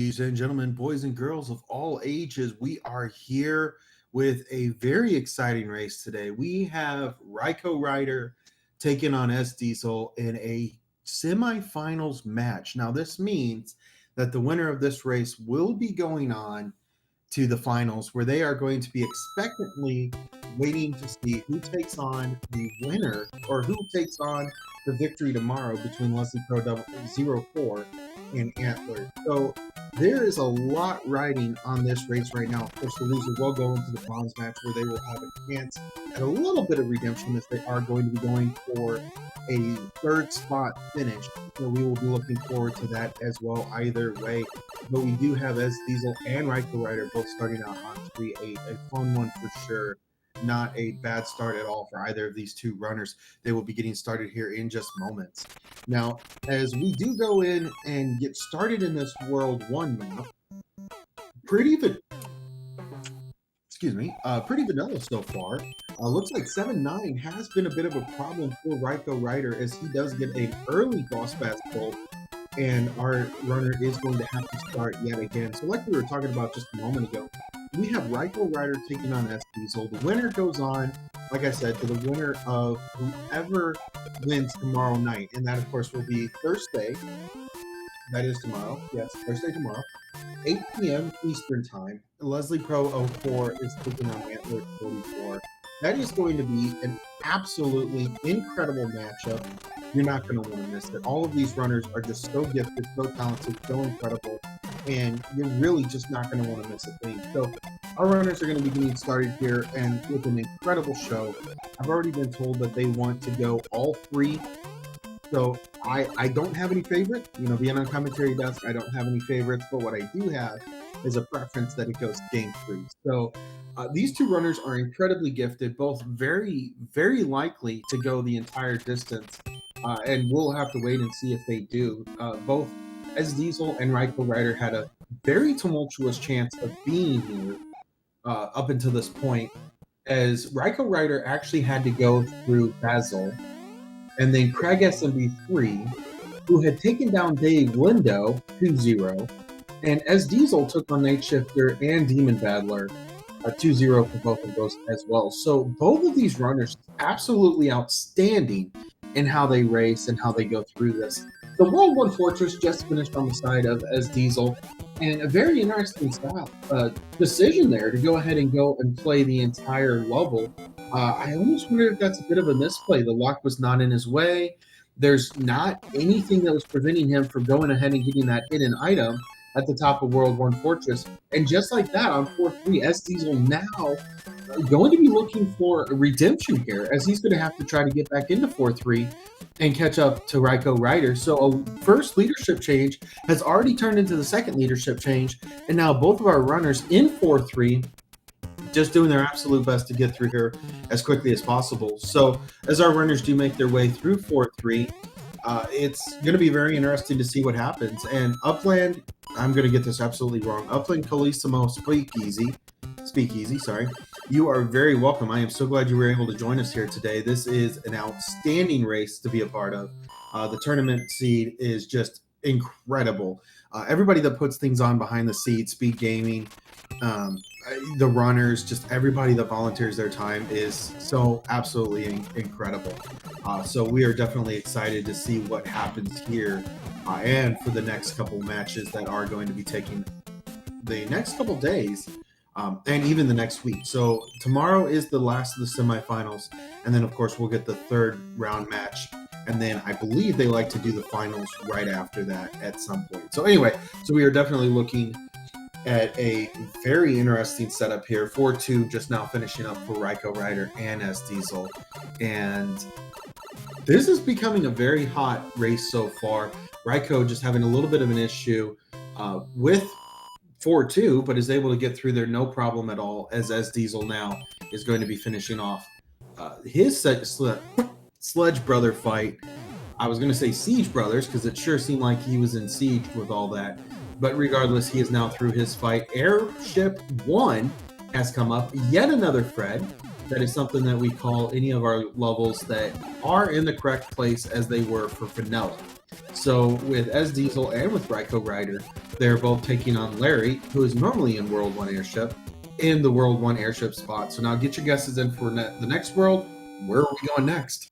Ladies and gentlemen, boys and girls of all ages, we are here with a very exciting race today. We have RaikouRider taking on SDiezal in a semifinals match. Now, this means that the winner of this race will be going on to the finals, where they are going to be expectantly waiting to see who takes on the winner or who takes on the victory tomorrow between Leslie Pro 04 and Antler. So there is a lot riding on this race right now. Of course, the loser will go into the bronze match where they will have a chance at a little bit of redemption as they are going to be going for a third spot finish. So we will be looking forward to that as well either way. But we do have SDiezal and RaikouRider both starting out on 3-8. A fun one for sure. Not a bad start at all for either of these two runners. They will be getting started here in just moments. Now, as we do go in and get started in this World 1 map, pretty vanilla so far. Looks like 7-9 has been a bit of a problem for RaikouRider as he does get an early boss fast pull, and our runner is going to have to start yet again. So like we were talking about just a moment ago, we have RaikouRider taking on SDiezal. The winner goes on, like I said, to the winner of whoever wins tomorrow night. And that, of course, will be Thursday. That is tomorrow. Yes, Thursday tomorrow. 8 p.m. Eastern Time. Leslie Pro 04 is taking on Antler 44. That is going to be an absolutely incredible matchup. You're not going to want to miss it. All of these runners are just so gifted, so talented, so incredible, and you're really just not going to want to miss a thing. So our runners are going to be getting started here and with an incredible show. I've already been told that they want to go all three. So I don't have any favorites. Being on commentary desk, I don't have any favorites, but what I do have is a preference that it goes game 3. So these two runners are incredibly gifted, both very, very likely to go the entire distance, and we'll have to wait and see if they do. Both SDiezal and RaikouRider had a very tumultuous chance of being here up until this point, as RaikouRider actually had to go through SDiezal, and then Craig SMB3, who had taken down Dave Lindo 2-0, and SDiezal took on Night Shifter and Demon Battler 2-0 for both of those as well. So both of these runners absolutely outstanding in how they race and how they go through this. The World 1 Fortress just finished on the side of SDiezal, and a very interesting decision there to go ahead and go and play the entire level. I almost wonder if that's a bit of a misplay. The lock was not in his way. There's not anything that was preventing him from going ahead and getting that hidden item at the top of World 1 Fortress. And just like that, on 4-3, SDiezal now going to be looking for a redemption here, as he's going to have to try to get back into 4-3 and catch up to RaikouRider. So a first leadership change has already turned into the second leadership change, and now both of our runners in 4-3 just doing their absolute best to get through here as quickly as possible. So as our runners do make their way through 4-3, it's going to be very interesting to see what happens. And Upland, I'm going to get this absolutely wrong, Upland Colissimo Speakeasy, sorry. You are very welcome. I am so glad you were able to join us here today. This is an outstanding race to be a part of. The tournament seed is just incredible. Everybody that puts things on behind the scenes, SpeedGaming, the runners, just everybody that volunteers their time is so absolutely incredible. So we are definitely excited to see what happens here and for the next couple matches that are going to be taking the next couple days. And even the next week. So tomorrow is the last of the semifinals, and then of course we'll get the third round match, and then I believe they like to do the finals right after that at some point. So anyway, so we are definitely looking at a very interesting setup here. 4-2 just now finishing up for RaikouRider and SDiezal, and this is becoming a very hot race so far. Raikou just having a little bit of an issue with 4-2, but is able to get through there no problem at all, as SDiezal now is going to be finishing off his Sledge Brother fight. I was going to say Siege Brothers, because it sure seemed like he was in Siege with all that. But regardless, he is now through his fight. Airship 1 has come up. Yet another Fred. That is something that we call any of our levels that are in the correct place as they were for vanilla. So with SDiezal and with RaikouRider, they're both taking on Larry, who is normally in World 1 Airship, in the World 1 Airship spot. So now get your guesses in for the next world. Where are we going next?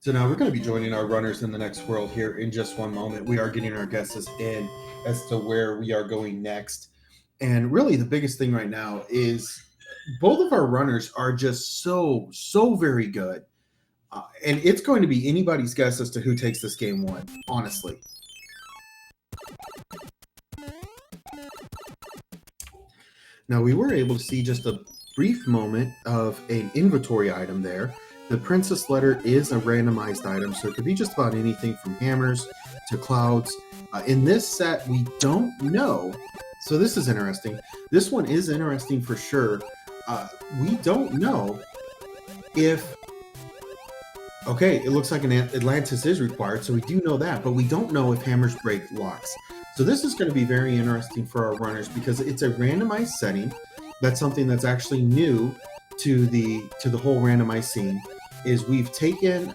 So now we're going to be joining our runners in the next world here in just one moment. We are getting our guesses in as to where we are going next. And really the biggest thing right now is both of our runners are just so very good. And it's going to be anybody's guess as to who takes this game one, honestly. Now we were able to see just a brief moment of an inventory item there. The Princess Letter is a randomized item, so it could be just about anything from hammers to clouds. In this set, we don't know. So this is interesting. This one is interesting for sure. We don't know if... Okay, it looks like an Atlantis is required, so we do know that, but we don't know if hammers break locks. So this is going to be very interesting for our runners because it's a randomized setting. That's something that's actually new to the whole randomized scene. Is we've taken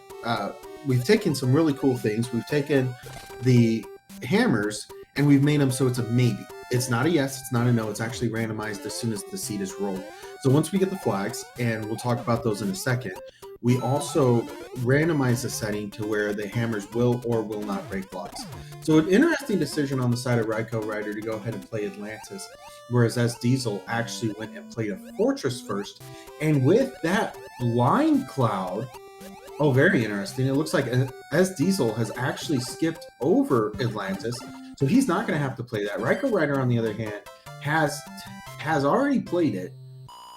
some really cool things. We've taken the hammers and we've made them so it's a maybe. It's not a yes, it's not a no. It's actually randomized as soon as the seed is rolled. So once we get the flags, and we'll talk about those in a second, we also randomize the setting to where the hammers will or will not break blocks. So an interesting decision on the side of RaikouRider to go ahead and play Atlantis, whereas SDiezal actually went and played a Fortress first. And with that blind cloud, oh, very interesting. It looks like SDiezal has actually skipped over Atlantis, so he's not going to have to play that. RaikouRider, on the other hand, has already played it,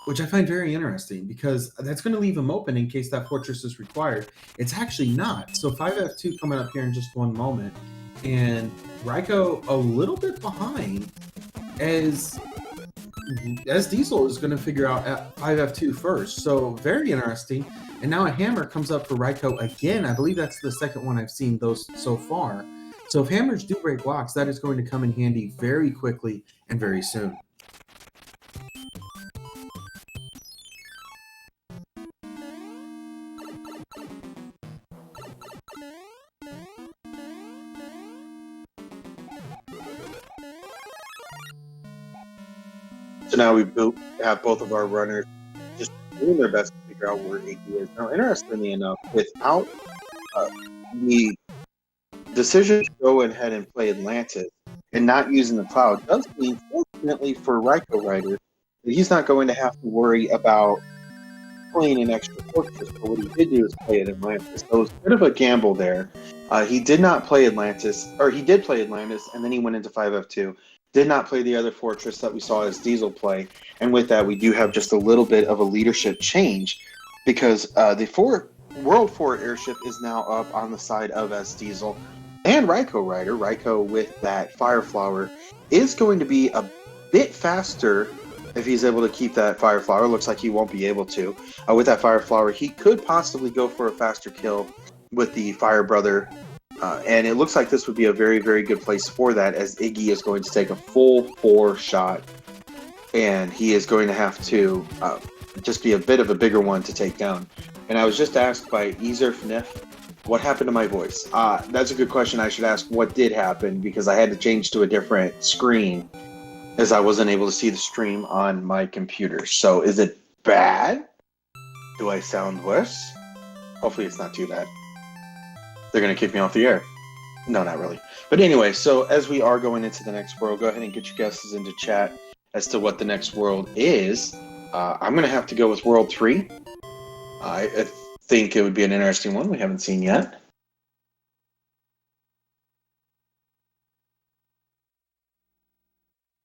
which I find very interesting because that's going to leave him open in case that Fortress is required. It's actually not. So 5F2 coming up here in just one moment, and Raikou a little bit behind as SDiezal is going to figure out at 5F2 first. So very interesting. And now a hammer comes up for Raikou again. I believe that's the second one I've seen those so far. So if hammers do break blocks, that is going to come in handy very quickly and very soon. So now we have both of our runners just doing their best to figure out where AD is. Now, interestingly enough, without the decision to go ahead and play Atlantis and not using the cloud does mean, fortunately for RaikouRider, that he's not going to have to worry about playing an extra fortress. But what he did do is play at Atlantis. So it was a bit of a gamble there. He did not play Atlantis, or he did play Atlantis, and then he went into 5F2. Did not play the other fortress that we saw SDiezal play. And with that, we do have just a little bit of a leadership change because the World 4 airship is now up on the side of SDiezal and RaikouRider. Raikou with that Fire Flower is going to be a bit faster if he's able to keep that Fire Flower. Looks like he won't be able to. With that Fire Flower, he could possibly go for a faster kill with the Fire Brother. And it looks like this would be a very, very good place for that, as Iggy is going to take a full 4 shot. And he is going to have to just be a bit of a bigger one to take down. And I was just asked by Ezerfnif, what happened to my voice? That's a good question. I should ask what did happen, because I had to change to a different screen as I wasn't able to see the stream on my computer. So is it bad? Do I sound worse? Hopefully it's not too bad. They're going to kick me off the air. No, not really. But anyway, so as we are going into the next world, go ahead and get your guesses into chat as to what the next world is. I'm going to have to go with World 3. I think it would be an interesting one we haven't seen yet.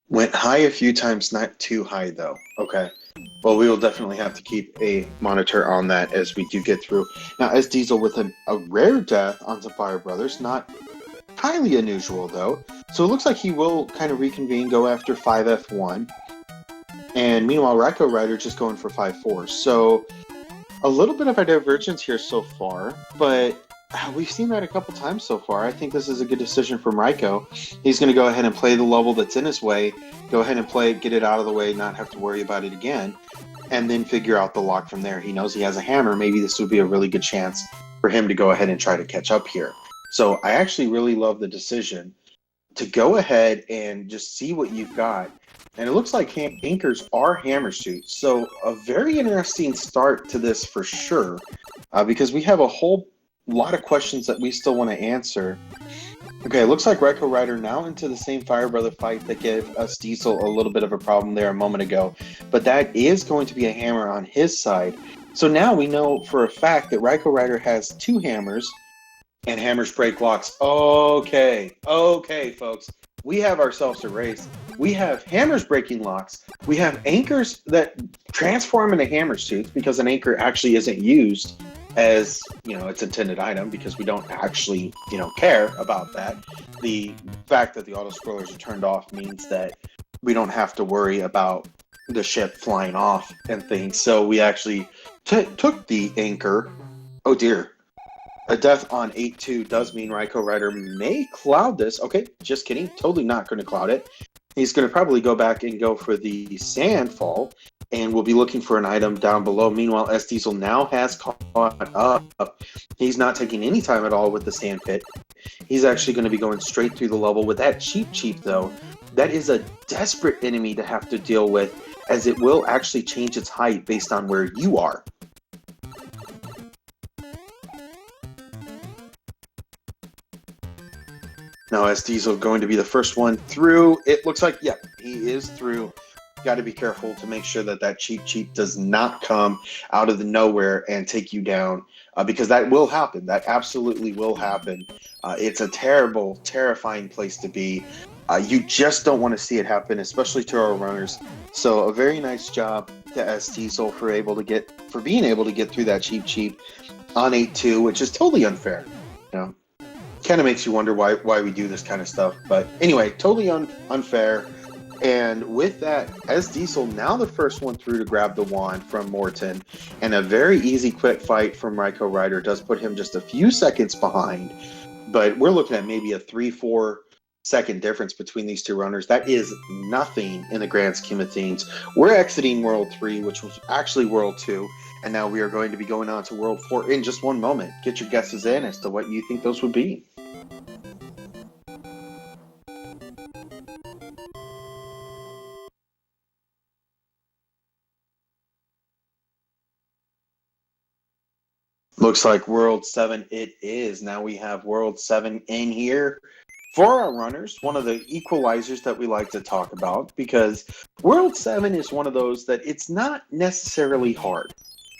Went high a few times, not too high though. Okay. Well, we will definitely have to keep a monitor on that as we do get through. Now, SDiezal with a rare death on some Fire Brothers, not highly unusual though. So it looks like he will kind of reconvene, go after 5F1. And meanwhile, RaikouRider just going for 5-4. So a little bit of a divergence here so far, but We've seen that a couple times so far. I think this is a good decision from Raiko. He's going to go ahead and play the level that's in his way, go ahead and play it, get it out of the way, not have to worry about it again, and then figure out the lock from there. He knows he has a hammer. Maybe this would be a really good chance for him to go ahead and try to catch up here. So I actually really love the decision to go ahead and just see what you've got. And it looks like anchors are hammer suits. So a very interesting start to this for sure, because we have a whole lot of questions that we still want to answer. Okay, it looks like RaikouRider now into the same Fire Brother fight that gave SDiezal a little bit of a problem there a moment ago. But that is going to be a hammer on his side. So now we know for a fact that RaikouRider has 2 hammers, and hammers break locks. Okay, folks. We have ourselves a race. We have hammers breaking locks. We have anchors that transform into hammer suits because an anchor actually isn't used as, its intended item, because we don't actually, care about that. The fact that the auto scrollers are turned off means that we don't have to worry about the ship flying off and things. So we actually took the anchor. Oh dear. A death on 8-2 does mean RaikouRider may cloud this. Okay, just kidding. Totally not going to cloud it. He's going to probably go back and go for the Sandfall, and we'll be looking for an item down below. Meanwhile, SDiezal now has caught up. He's not taking any time at all with the Sand Pit. He's actually going to be going straight through the level. With that cheap, though, that is a desperate enemy to have to deal with, as it will actually change its height based on where you are. Now, SDiezal going to be the first one through. It looks like, yeah, he is through. Got to be careful to make sure that that cheap does not come out of the nowhere and take you down, because that will happen. That absolutely will happen. It's a terrible, terrifying place to be. You just don't want to see it happen, especially to our runners. So a very nice job to SDiezal for being able to get through that cheap on 8-2, which is totally unfair. Kind of makes you wonder why we do this kind of stuff. But anyway, totally unfair. And with that, SDiezal now the first one through to grab the wand from Morton. And a very easy quick fight from RaikouRider does put him just a few seconds behind. But we're looking at maybe a 3-4 second difference between these two runners. That is nothing in the grand scheme of things. We're exiting World 3, which was actually World 2. And now we are going to be going on to World 4 in just one moment. Get your guesses in as to what you think those would be. Looks like World 7 it is. Now we have World 7 in here for our runners, one of the equalizers that we like to talk about, because World 7 is one of those that it's not necessarily hard.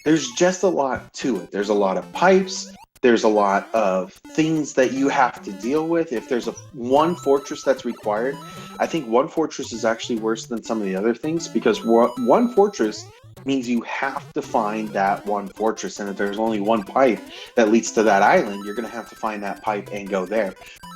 There's just a lot to it. There's a lot of pipes. There's a lot of things that you have to deal with. If there's one fortress that's required, I think one fortress is actually worse than some of the other things, because one fortress means you have to find that one fortress. And if there's only one pipe that leads to that island, you're going to have to find that pipe and go there.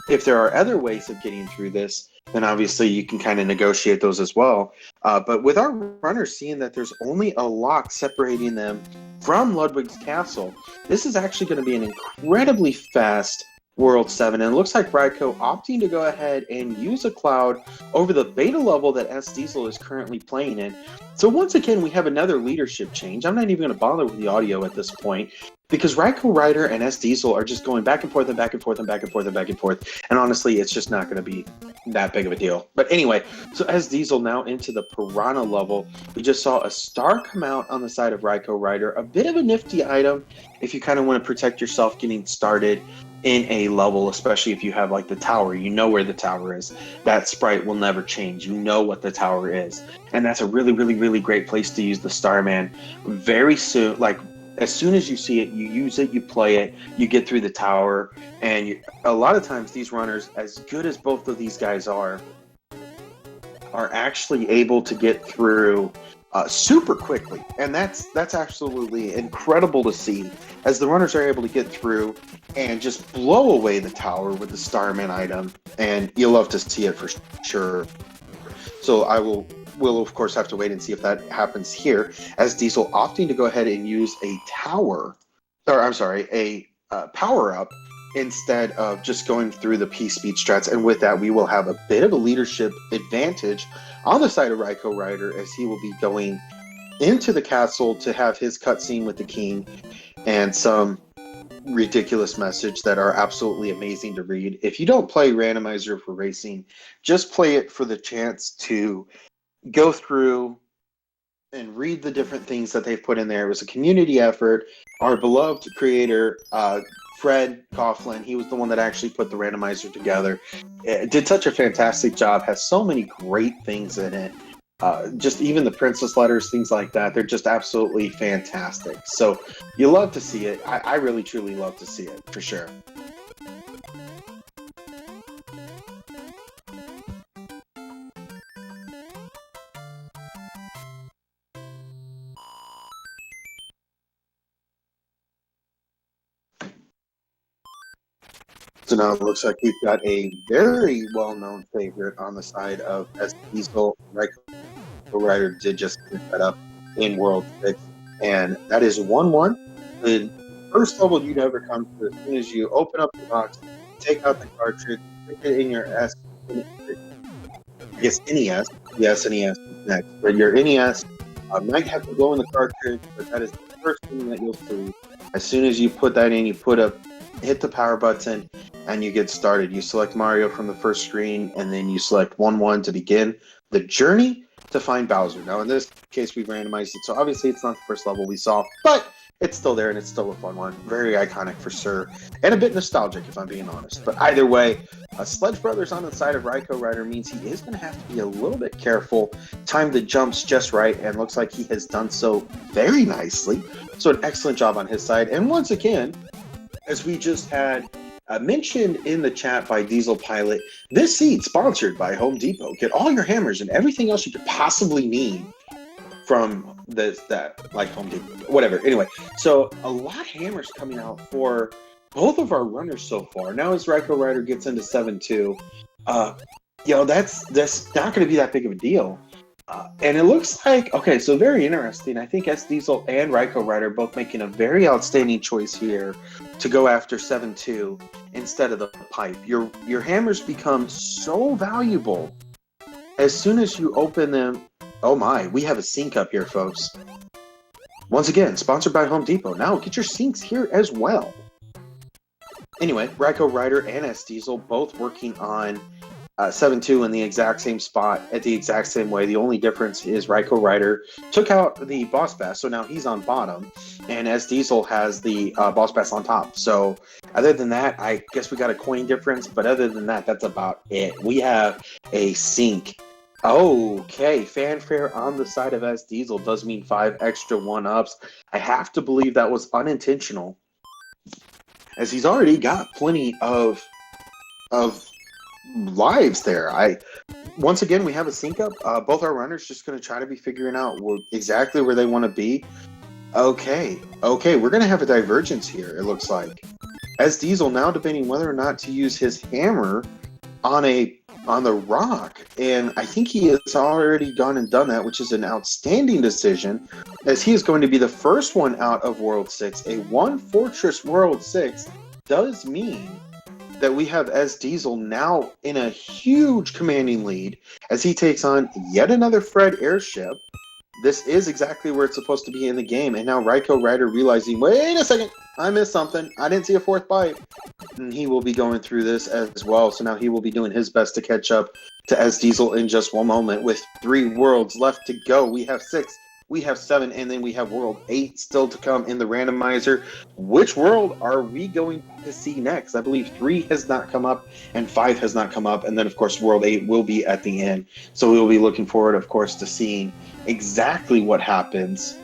If there are other ways of getting through this, then obviously you can kind of negotiate those as well. But with our runners seeing that there's only a lock separating them from Ludwig's castle, this is actually going to be an incredibly fast World 7. And it looks like Raiko opting to go ahead and use a cloud over the beta level that SDiezal is currently playing in. So once again, we have another leadership change. I'm not even going to bother with the audio at this point, because RaikouRider and SDiezal are just going back and forth and back and forth and back and forth and back and forth. And honestly, it's just not going to be that big of a deal. But anyway, so SDiezal now into the Piranha level. We just saw a star come out on the side of RaikouRider. A bit of a nifty item if you kind of want to protect yourself getting started in a level, especially if you have like the tower. You know where the tower is. That sprite will never change. You know what the tower is. And that's a really, really, really great place to use the Starman. Very soon, like as soon as you see it, you use it, you play it, you get through the tower. And a lot of times these runners, as good as both of these guys are actually able to get through super quickly. And that's absolutely incredible to see, as the runners are able to get through and just blow away the tower with the Starman item. And you'll love to see it for sure. So we'll of course have to wait and see if that happens here, as SDiezal opting to go ahead and use a tower, or I'm sorry, a power up instead of just going through the P speed strats. And with that, we will have a bit of a leadership advantage on the side of RaikouRider, as he will be going into the castle to have his cutscene with the king and some ridiculous message that are absolutely amazing to read. If you don't play Randomizer for racing, just play it for the chance to go through and read the different things that they've put in there. It was a community effort. Our beloved creator, Fred Coughlin, he was the one that actually put the randomizer together. It did such a fantastic job, has so many great things in it. Just even the princess letters, things like that, they're just absolutely fantastic. So you love to see it. I really, truly love to see it, for sure. So now it looks like we've got a very well-known favorite on the side of SDiezal. RaikouRider did just get that up in World 6, and that is 1-1. The first level you'd ever come to, as soon as you open up the box, take out the cartridge, stick it in your I guess NES. Yes, NES is next. But your NES might have to go in the cartridge, but that is the first thing that you'll see. As soon as you put that in, you hit the power button, and you get started. You select Mario from the first screen, and then you select 1-1 to begin the journey to find Bowser. Now, in this case, we've randomized it, so obviously it's not the first level we saw, but it's still there, and it's still a fun one. Very iconic for sure, and a bit nostalgic, if I'm being honest. But either way, Sledge Brothers on the side of RaikouRider means he is going to have to be a little bit careful, time the jumps just right, and looks like he has done so very nicely. So an excellent job on his side. And once again, as we just had mentioned in the chat by Diesel Pilot, this seed sponsored by Home Depot. Get all your hammers and everything else you could possibly need from like Home Depot, whatever. Anyway, so a lot of hammers coming out for both of our runners so far. Now as RaikouRider gets into 7-2, that's not going to be that big of a deal. And it looks like, okay, so very interesting. I think SDiezal and RaikouRider both making a very outstanding choice here to go after 7-2 instead of the pipe. Your hammers become so valuable as soon as you open them. Oh my, we have a sync up here, folks. Once again, sponsored by Home Depot. Now get your syncs here as well. Anyway, RaikouRider and SDiezal both working on 7-2 in the exact same spot at the exact same way. The only difference is RaikouRider took out the boss bass, so now he's on bottom, and SDiezal has the boss bass on top. So other than that, I guess we got a coin difference, but other than that, that's about it. We have a sync. Okay, fanfare on the side of SDiezal does mean 5 extra 1-ups. I have to believe that was unintentional, as he's already got plenty of lives there. Once again, we have a sync up. Both our runners just going to try to be figuring out exactly where they want to be. Okay, we're going to have a divergence here, it looks like. SDiezal now debating whether or not to use his hammer on the rock, and I think he has already gone and done that, which is an outstanding decision, as he is going to be the first one out of World 6. A one Fortress World 6 does mean that we have SDiezal now in a huge commanding lead as he takes on yet another Fred airship. This is exactly where it's supposed to be in the game, and now RaikouRider realizing, wait a second, I missed something. I didn't see a fourth pipe. And he will be going through this as well, so now he will be doing his best to catch up to SDiezal in just one moment. With 3 worlds left to go, we have 6, we have 7, and then we have World 8 still to come in the randomizer. Which world are we going to see next? I believe 3 has not come up, and 5 has not come up, and then, of course, World 8 will be at the end. So we will be looking forward, of course, to seeing exactly what happens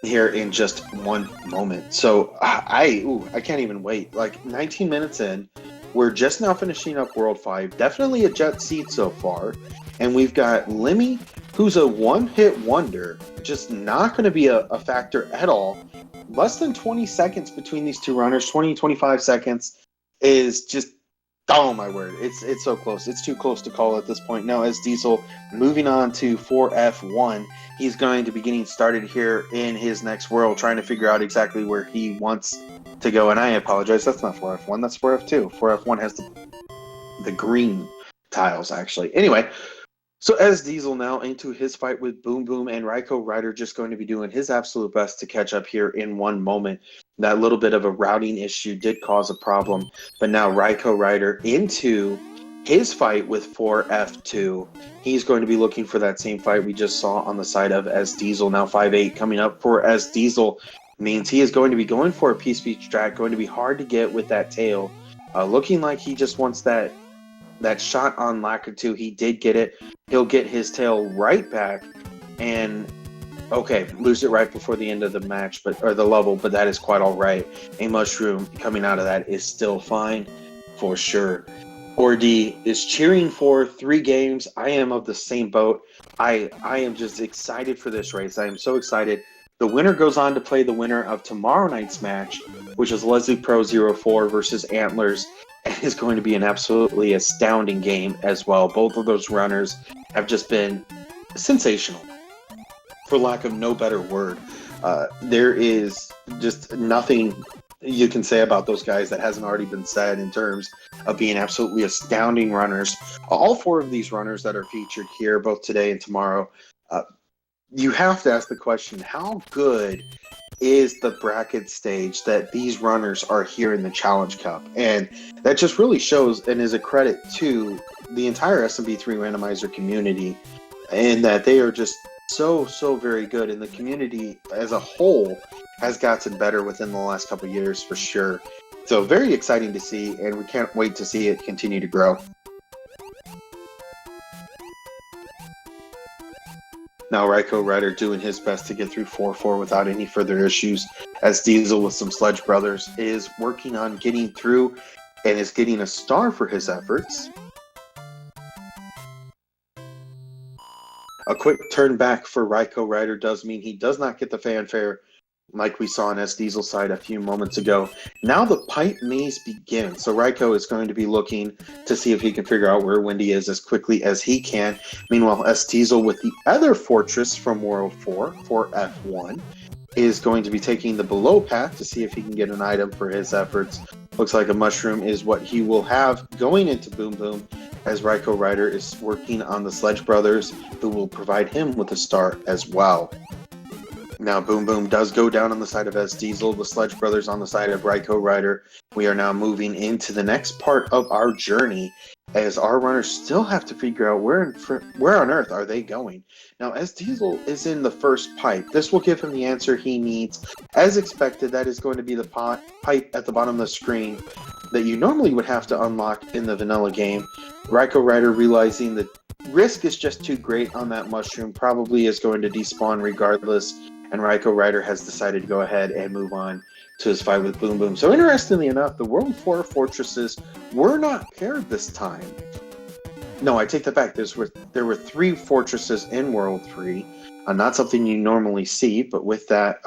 here in just one moment. So I can't even wait. Like 19 minutes in, we're just now finishing up World 5. Definitely a jet seed so far. And we've got Lemmy, who's a one-hit wonder, just not going to be a factor at all. Less than 20 seconds between these two runners, 20, 25 seconds is just Oh my word, it's so close. It's too close to call at this point. Now, SDiezal moving on to 4F1, he's going to be getting started here in his next world, trying to figure out exactly where he wants to go. And I apologize, that's not 4F1, that's 4F2. 4F1 has the green tiles, actually. Anyway, so SDiezal now into his fight with Boom Boom, and RaikouRider just going to be doing his absolute best to catch up here in one moment. That little bit of a routing issue did cause a problem, but now RaikouRider into his fight with 4F2. He's going to be looking for that same fight we just saw on the side of SDiezal. Now 5-8 coming up for SDiezal means he is going to be going for a P-Speech track, going to be hard to get with that tail. Looking like he just wants that shot on Lakitu. He did get it. He'll get his tail right back, and okay, lose it right before the end of the match, or the level, but that is quite all right. A mushroom coming out of that is still fine for sure. Ordi is cheering for 3 games. I am of the same boat. I am just excited for this race. I am so excited. The winner goes on to play the winner of tomorrow night's match, which is Leslie Pro 04 versus Antlers. And is going to be an absolutely astounding game as well. Both of those runners have just been sensational, for lack of no better word. There is just nothing you can say about those guys that hasn't already been said in terms of being absolutely astounding runners. All 4 of these runners that are featured here, both today and tomorrow, you have to ask the question, how good is the bracket stage that these runners are here in the Challenge Cup? And that just really shows and is a credit to the entire SMB3 randomizer community, and that they are just so very good, and the community as a whole has gotten better within the last couple of years for sure. So very exciting to see, and we can't wait to see it continue to grow. Now RaikouRider doing his best to get through 4-4 without any further issues, as SDiezal with some Sledge Brothers is working on getting through and is getting a star for his efforts. A quick turn back for RaikouRider does mean he does not get the fanfare like we saw on SDiezal's side a few moments ago. Now the pipe maze begins. So Raikou is going to be looking to see if he can figure out where Wendy is as quickly as he can. Meanwhile, SDiezal with the other fortress from World 4, 4F1, is going to be taking the below path to see if he can get an item for his efforts. Looks like a mushroom is what he will have going into Boom Boom, as RaikouRider is working on the Sledge Brothers, who will provide him with a star as well. Now Boom Boom does go down on the side of SDiezal, the Sledge Brothers on the side of RaikouRider. We are now moving into the next part of our journey, as our runners still have to figure out where on earth are they going. Now SDiezal is in the first pipe. This will give him the answer he needs. As expected, that is going to be the pipe at the bottom of the screen that you normally would have to unlock in the vanilla game. RaikouRider, realizing the risk is just too great on that mushroom, probably is going to despawn regardless, and RaikouRider has decided to go ahead and move on to his fight with Boom Boom. So interestingly enough, the World 4 fortresses were not paired this time. No, I take that back. There were 3 fortresses in World 3. Not something you normally see, but with that,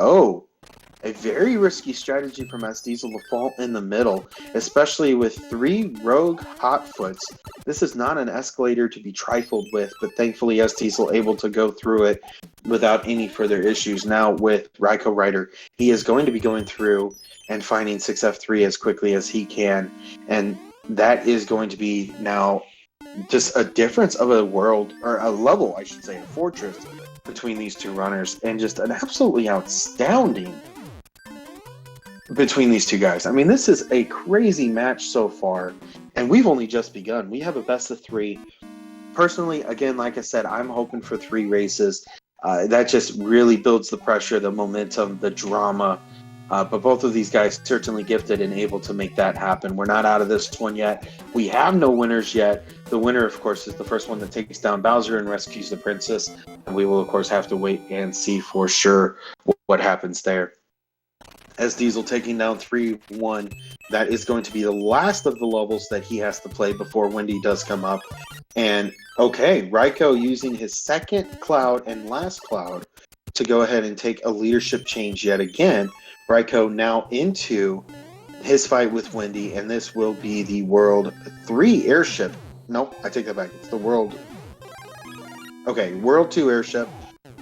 a very risky strategy from SDiezal to fall in the middle, especially with 3 rogue hotfoots. This is not an escalator to be trifled with, but thankfully SDiezal able to go through it without any further issues. Now with RaikouRider, he is going to be going through and finding 6F3 as quickly as he can, and that is going to be now just a difference of a world, or a level, I should say, a fortress between these 2 runners, and just an absolutely astounding between these 2 guys. I mean, this is a crazy match so far, and we've only just begun. We have a best of 3. Personally, again, like I said, I'm hoping for 3 races. That just really builds the pressure, the momentum, the drama. But both of these guys certainly gifted and able to make that happen. We're not out of this one yet. We have no winners yet. The winner, of course, is the first one that takes down Bowser and rescues the princess. And we will, of course, have to wait and see for sure what happens there. SDiezal taking down 3-1. That is going to be the last of the levels that he has to play before Wendy does come up. And, okay, Raikou using his second cloud and last cloud to go ahead and take a leadership change yet again. Raikou now into his fight with Wendy, and this will be the World 3 airship. Nope, I take that back. It's the World... Okay, World 2 airship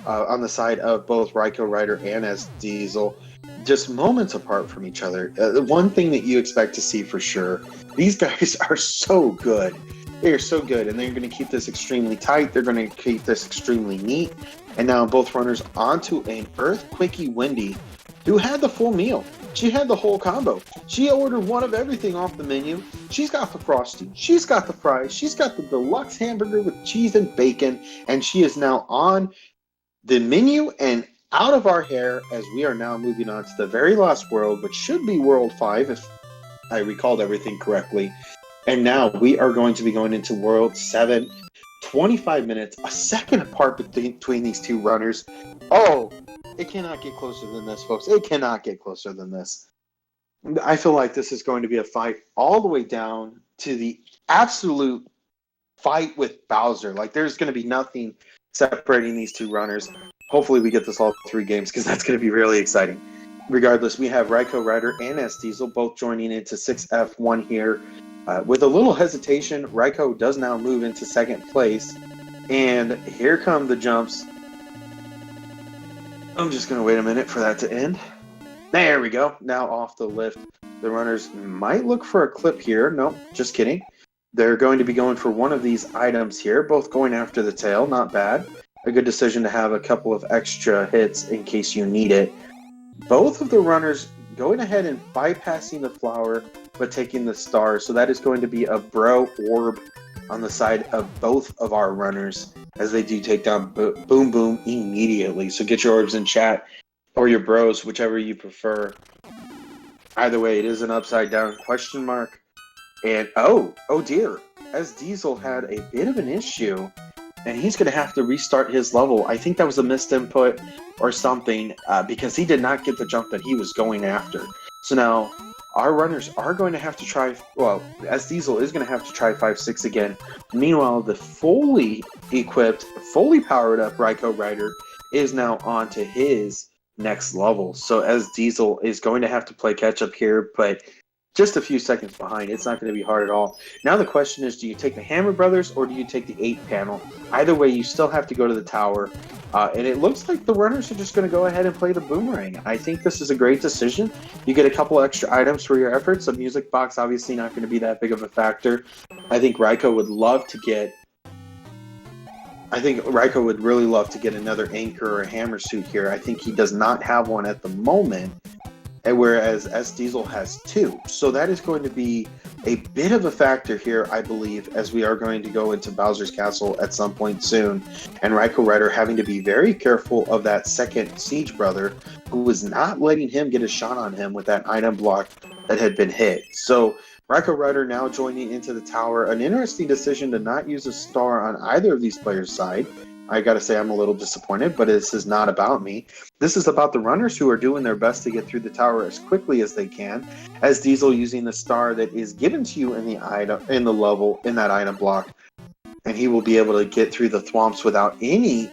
on the side of both RaikouRider and SDiezal. Just moments apart from each other. The one thing that you expect to see for sure, these guys are so good. They are so good, and they're going to keep this extremely tight. They're going to keep this extremely neat. And now both runners onto an Earthquakey Wendy, who had the full meal. She had the whole combo. She ordered one of everything off the menu. She's got the Frosty. She's got the fries. She's got the deluxe hamburger with cheese and bacon. And she is now on the menu and out of our hair as we are now moving on to the very last world, which should be World 5, if I recalled everything correctly. And now we are going to be going into World 7. 25 minutes, a second apart between these two runners. Oh, it cannot get closer than this, folks. It cannot get closer than this. I feel like this is going to be a fight all the way down to the absolute fight with Bowser. Like, there's going to be nothing separating these two runners. Hopefully we get this all 3 games, because that's going to be really exciting. Regardless, we have RaikouRider and SDiezal both joining into 6F1 here. With a little hesitation, Raikou does now move into second place. And here come the jumps. I'm just going to wait a minute for that to end. There we go. Now off the lift. The runners might look for a clip here. Nope, just kidding. They're going to be going for one of these items here, both going after the tail. Not bad. A good decision to have a couple of extra hits in case you need it. Both of the runners going ahead and bypassing the flower, but taking the star. So that is going to be a bro orb on the side of both of our runners as they do take down Boom Boom immediately. So get your orbs in chat, or your bros, whichever you prefer. Either way, it is an upside down question mark. And oh dear, SDiezal had a bit of an issue, and he's going to have to restart his level. I think that was a missed input or something, because he did not get the jump that he was going after. So now our runners are going to have to try, well, SDiezal is going to have to try 5-6 again. Meanwhile, the fully equipped, fully powered up RaikouRider is now on to his next level. So SDiezal is going to have to play catch up here, but just a few seconds behind. It's not going to be hard at all. Now the question is, do you take the Hammer Brothers or do you take the 8 panel? Either way, you still have to go to the tower. And it looks like the runners are just going to go ahead and play the Boomerang. I think this is a great decision. You get a couple extra items for your efforts. A music box, obviously not going to be that big of a factor. I think Raikou would love to get... I think Raikou would really love to get another anchor or a hammer suit here. I think he does not have one at the moment, whereas SDiezal has 2. So that is going to be a bit of a factor here, I believe, as we are going to go into Bowser's Castle at some point soon. And RaikouRider having to be very careful of that second Siege Brother, who was not letting him get a shot on him with that item block that had been hit. So RaikouRider now joining into the tower. An interesting decision to not use a star on either of these players' side. I gotta say I'm a little disappointed, but this is not about me. This is about the runners who are doing their best to get through the tower as quickly as they can. SDiezal using the star that is given to you in the item, in the level, in that item block, and he will be able to get through the thwomps without any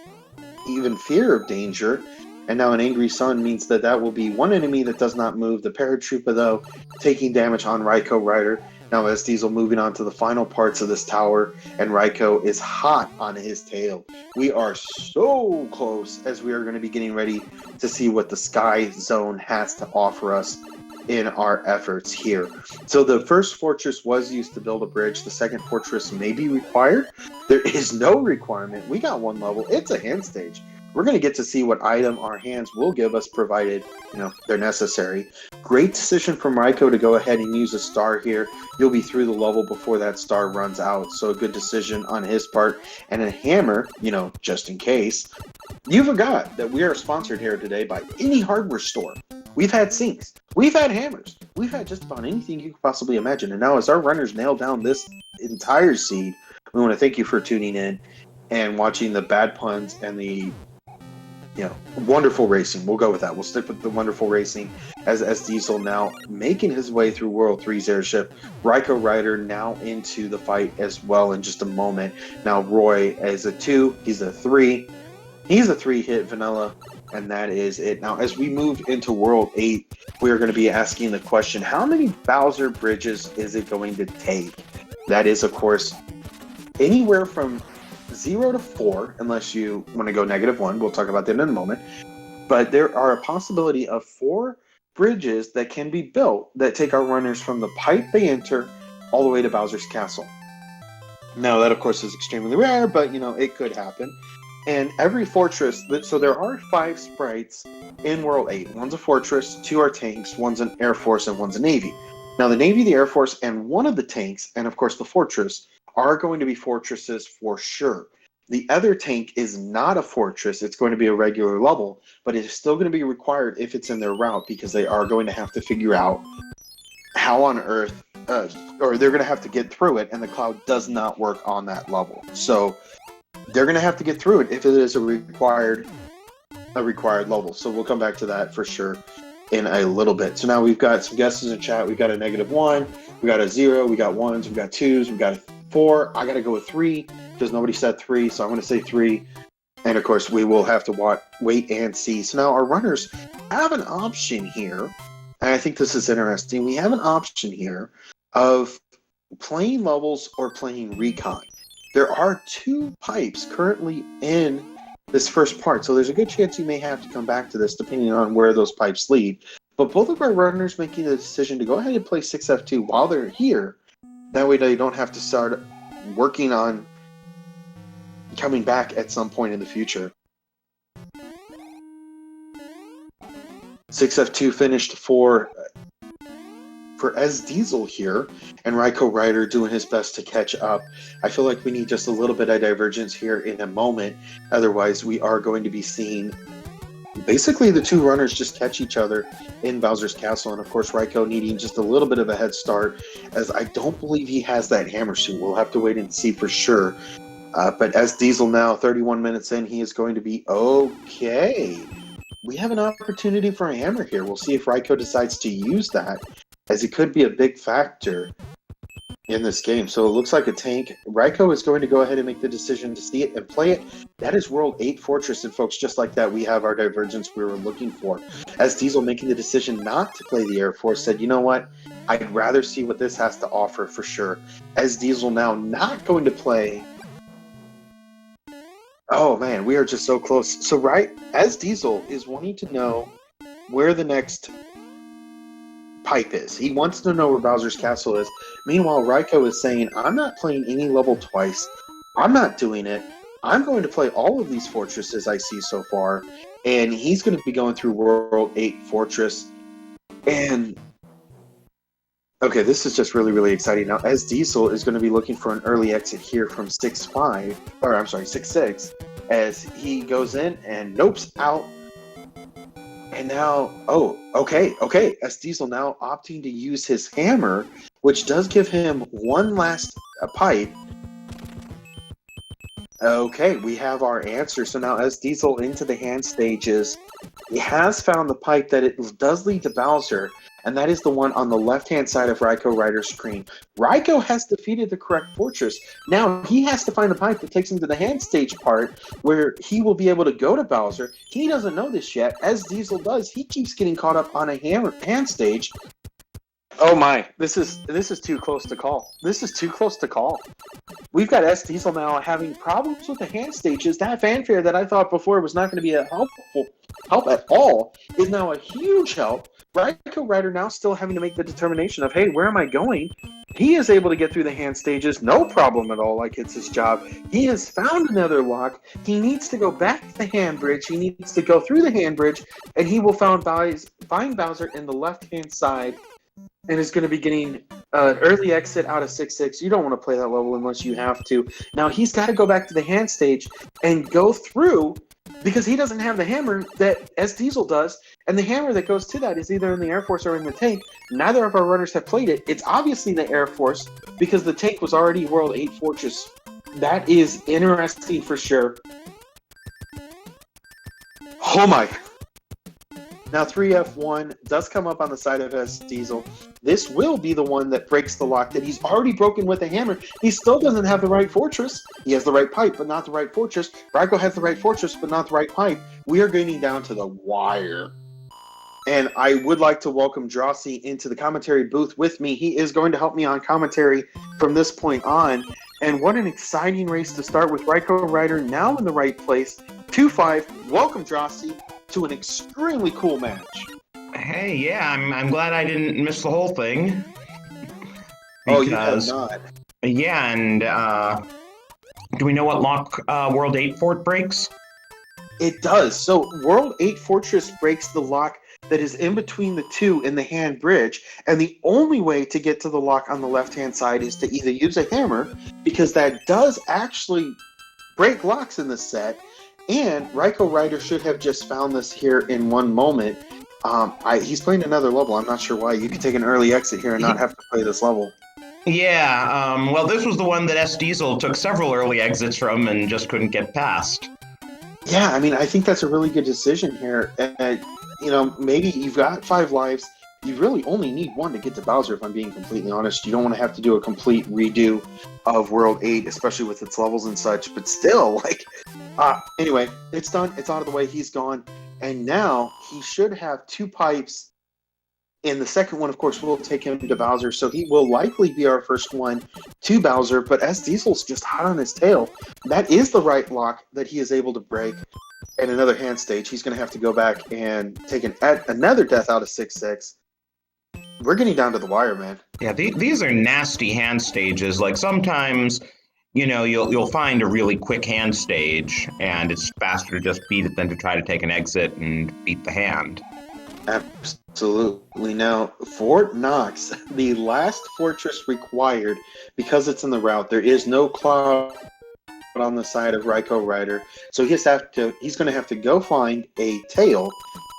even fear of danger. And now an Angry Sun means that that will be one enemy that does not move. The Paratroopa, though, taking damage on RaikouRider. Now SDiezal moving on to the final parts of this tower, and Raikou is hot on his tail. We are so close as we are going to be getting ready to see what the Sky Zone has to offer us in our efforts here. So the first fortress was used to build a bridge. The second fortress may be required. There is no requirement. We got 1 level. It's a hand stage. We're going to get to see what item our hands will give us, provided, you know, they're necessary. Great decision from Raikou to go ahead and use a star here. You'll be through the level before that star runs out, so a good decision on his part. And a hammer, you know, just in case. You forgot that we are sponsored here today by any hardware store. We've had sinks. We've had hammers. We've had just about anything you could possibly imagine. And now as our runners nail down this entire seed, we want to thank you for tuning in and watching the bad puns and the wonderful racing. We'll go with that. We'll stick with the wonderful racing as SDiezal now making his way through World 3's airship. RaikouRider now into the fight as well in just a moment. Now Roy is a 2. He's a 3. He's a 3-hit vanilla. and that is it. Now, as we move into World 8, we are going to be asking the question, how many Bowser bridges is it going to take? That is, of course, anywhere from 0 to 4, unless you want to go -1. We'll talk about that in a moment. But there are a possibility of 4 bridges that can be built that take our runners from the pipe they enter all the way to Bowser's Castle. Now, that, of course, is extremely rare, but, you know, it could happen. And every fortress, so there are 5 sprites in World 8. One's a fortress, 2 are tanks, one's an Air Force, and one's a Navy. Now, the Navy, the Air Force, and one of the tanks, and of course the fortress, are going to be fortresses for sure. The other tank is not a fortress. It's going to be a regular level, but it is still going to be required if it's in their route, because they are going to have to figure out how on earth, or they're going to have to get through it, and the cloud does not work on that level. So they're going to have to get through it if it is a required level. So we'll come back to that for sure in a little bit. So now we've got some guesses in chat. We've got a -1, we got a 0, we got 1s, we got 2s, we got a 4. I got to go with 3 because nobody said 3, so I'm going to say 3. And of course, we will have to wait and see. So now our runners have an option here, and I think this is interesting. We have an option here of playing levels or playing recon. There are 2 pipes currently in this first part, so there's a good chance you may have to come back to this depending on where those pipes lead. But both of our runners making the decision to go ahead and play 6F2 while they're here. That way they don't have to start working on coming back at some point in the future. 6F2 finished for SDiezal here, and RaikouRider doing his best to catch up. I feel like we need just a little bit of divergence here in a moment. Otherwise, we are going to be seeing basically the 2 runners just catch each other in Bowser's Castle. And of course, Raikou needing just a little bit of a head start, as I don't believe he has that hammer suit. We'll have to wait and see for sure. But SDiezal now, 31 minutes in, he is going to be okay. We have an opportunity for a hammer here. We'll see if Raikou decides to use that, as it could be a big factor in this game. So it looks like a tank. Raikou is going to go ahead and make the decision to see it and play it. That is World 8 Fortress, and folks, just like that, we have our divergence we were looking for. SDiezal making the decision not to play the Air Force said, you know what? I'd rather see what this has to offer for sure. SDiezal now not going to play. Oh man, we are just so close. So SDiezal is wanting to know where the next pipe is. He wants to know where Bowser's Castle is. Meanwhile, Raikou is saying, I'm not playing any level twice. I'm not doing it. I'm going to play all of these fortresses I see so far. And he's going to be going through World 8 Fortress. And okay, this is just really, really exciting. Now, SDiezal is going to be looking for an early exit here from 6-5, or I'm sorry, 6-6, as he goes in and nopes out. And now, oh, okay. SDiezal now opting to use his hammer, which does give him one last pipe. Okay, we have our answer. So now SDiezal into the hand stages. He has found the pipe that it does lead to Bowser, and that is the one on the left-hand side of RaikouRider's screen. Raikou has defeated the correct fortress. Now he has to find the pipe that takes him to the hand stage part, where he will be able to go to Bowser. He doesn't know this yet. SDiezal does. He keeps getting caught up on a hand stage. Oh my, this is too close to call. This is too close to call. We've got SDiezal now having problems with the hand stages. That fanfare that I thought before was not going to be a help at all is now a huge help. RaikouRider now still having to make the determination of, hey, where am I going? He is able to get through the hand stages, no problem at all, like it's his job. He has found another lock. He needs to go back to the hand bridge. He needs to go through the hand bridge, and he will find Bowser in the left-hand side, and is going to be getting an early exit out of 6-6. You don't want to play that level unless you have to. Now, he's got to go back to the hand stage and go through, because he doesn't have the hammer that SDiezal does, and the hammer that goes to that is either in the Air Force or in the tank. Neither of our runners have played it. It's obviously the Air Force, because the tank was already World 8 Fortress. That is interesting for sure. Oh my. Now 3F1 does come up on the side of SDiezal. This will be the one that breaks the lock that he's already broken with a hammer. He still doesn't have the right fortress. He has the right pipe, but not the right fortress. Raiko has the right fortress, but not the right pipe. We are getting down to the wire. And I would like to welcome Drossi into the commentary booth with me. He is going to help me on commentary from this point on. And what an exciting race to start with. RaikouRider now in the right place. 2-5. Welcome, Drossi, to an extremely cool match. Hey, yeah, I'm glad I didn't miss the whole thing. Oh, you have not. Yeah, and do we know what lock World 8 Fort breaks? It does. So World 8 Fortress breaks the lock that is in between the two in the hand bridge, and the only way to get to the lock on the left-hand side is to either use a hammer, because that does actually break locks in this set, and RaikouRider should have just found this here in one moment. He's playing another level. I'm not sure why. You could take an early exit here and not have to play this level. Yeah, well, this was the one that SDiezal took several early exits from and just couldn't get past. Yeah, I mean, I think that's a really good decision here. You know, maybe you've got 5 lives. You really only need 1 to get to Bowser, if I'm being completely honest. You don't want to have to do a complete redo of World 8, especially with its levels and such. But still, like, anyway, it's done. It's out of the way. He's gone. And now he should have 2 pipes. And the second one, of course, will take him to Bowser. So he will likely be our first one to Bowser. But SDiezal's just hot on his tail. That is the right lock that he is able to break. And another hand stage, he's going to have to go back and take another death out of 6-6. We're getting down to the wire, man. Yeah, these are nasty hand stages. Like, sometimes, you know, you'll find a really quick hand stage, and it's faster to just beat it than to try to take an exit and beat the hand. Absolutely. Now, Fort Knox, the last fortress required, because it's in the route, there is no cloud on the side of RaikouRider, so he's going to have to go find a tail,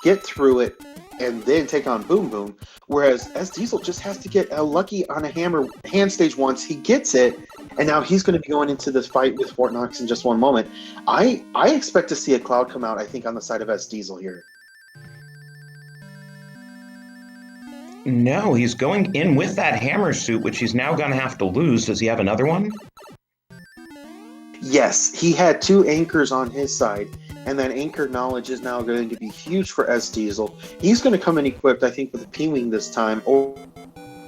get through it, and then take on Boom Boom. Whereas SDiezal just has to get lucky on a hammer hand stage once. He gets it, and now he's going to be going into this fight with Fort Knox in just one moment. I expect to see a cloud come out, I think, on the side of SDiezal here. No, he's going in with that hammer suit, which he's now going to have to lose. Does he have another one? Yes, he had 2 anchors on his side, and that anchor knowledge is now going to be huge for SDiezal. He's going to come in equipped, I think, with a P-Wing this time, or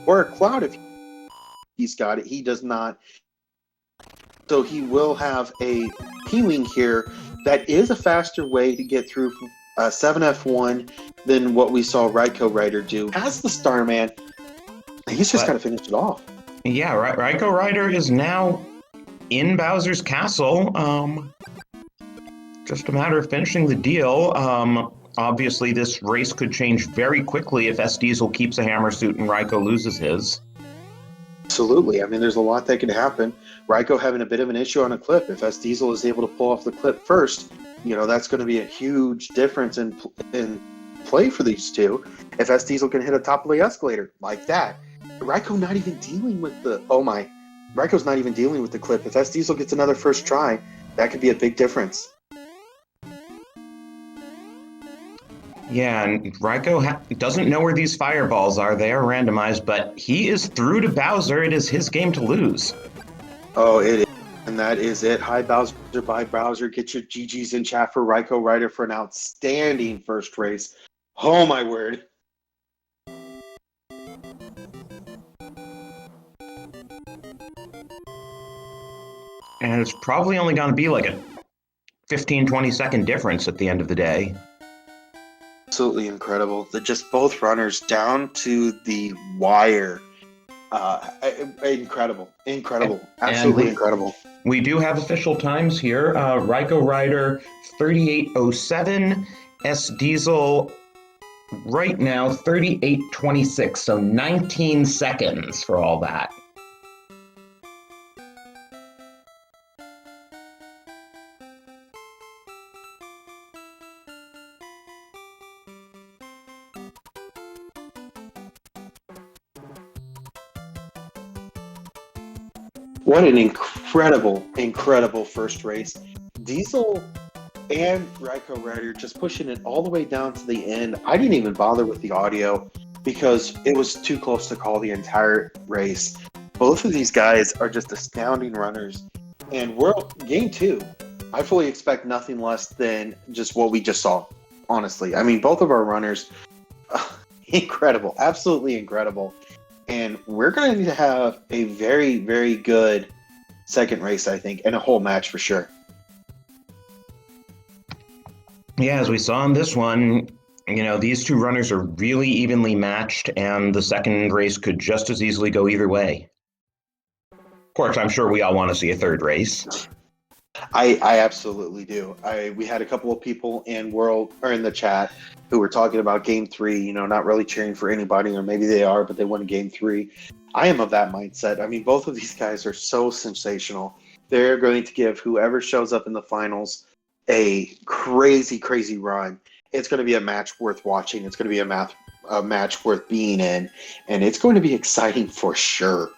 a Cloud if he's got it. He does not. So he will have a P-Wing here. That is a faster way to get through 7F1 than what we saw RaikouRider do. Has the Starman. He's just got to finish it off. Yeah, RaikouRider is now in Bowser's castle. Just a matter of finishing the deal. Obviously, this race could change very quickly if SDiezal keeps a hammer suit and Raikou loses his. Absolutely. I mean, there's a lot that could happen. Raikou having a bit of an issue on a clip. If SDiezal is able to pull off the clip first, you know, that's going to be a huge difference in play for these two. If SDiezal can hit a top of the escalator like that, Raikou not even dealing with the... Oh my. Raikou's not even dealing with the clip. If SDiezal gets another first try, that could be a big difference. Yeah, and Raikou doesn't know where these fireballs are. They are randomized, but he is through to Bowser. It is his game to lose. Oh, it is. And that is it. Hi, Bowser. Bye, Bowser. Get your GGs in chat for RaikouRider for an outstanding first race. Oh, my word. And it's probably only going to be like a 15-20 second difference at the end of the day. Absolutely incredible. They're just both runners down to the wire. Incredible. Absolutely incredible. We do have official times here. RaikouRider 38:07, SDiezal right now 38:26, so 19 seconds for all that. What an incredible first race. Diesel and RaikouRider just pushing it all the way down to the end. I didn't even bother with the audio because it was too close to call the entire race. Both of these guys are just astounding runners. And game two, I fully expect nothing less than just what we just saw, honestly. I mean, both of our runners, incredible, absolutely incredible. And we're going to have a very, very good second race, I think, and a whole match for sure. Yeah, as we saw in this one, these two runners are really evenly matched, and the second race could just as easily go either way. Of course, I'm sure we all want to see a third race. I absolutely do. We had a couple of people in the chat who were talking about game three, not really cheering for anybody, or maybe they are, but they won game three. I am of that mindset. I mean, both of these guys are so sensational. They're going to give whoever shows up in the finals a crazy, crazy run. It's going to be a match worth watching. It's going to be a match worth being in, and it's going to be exciting for sure.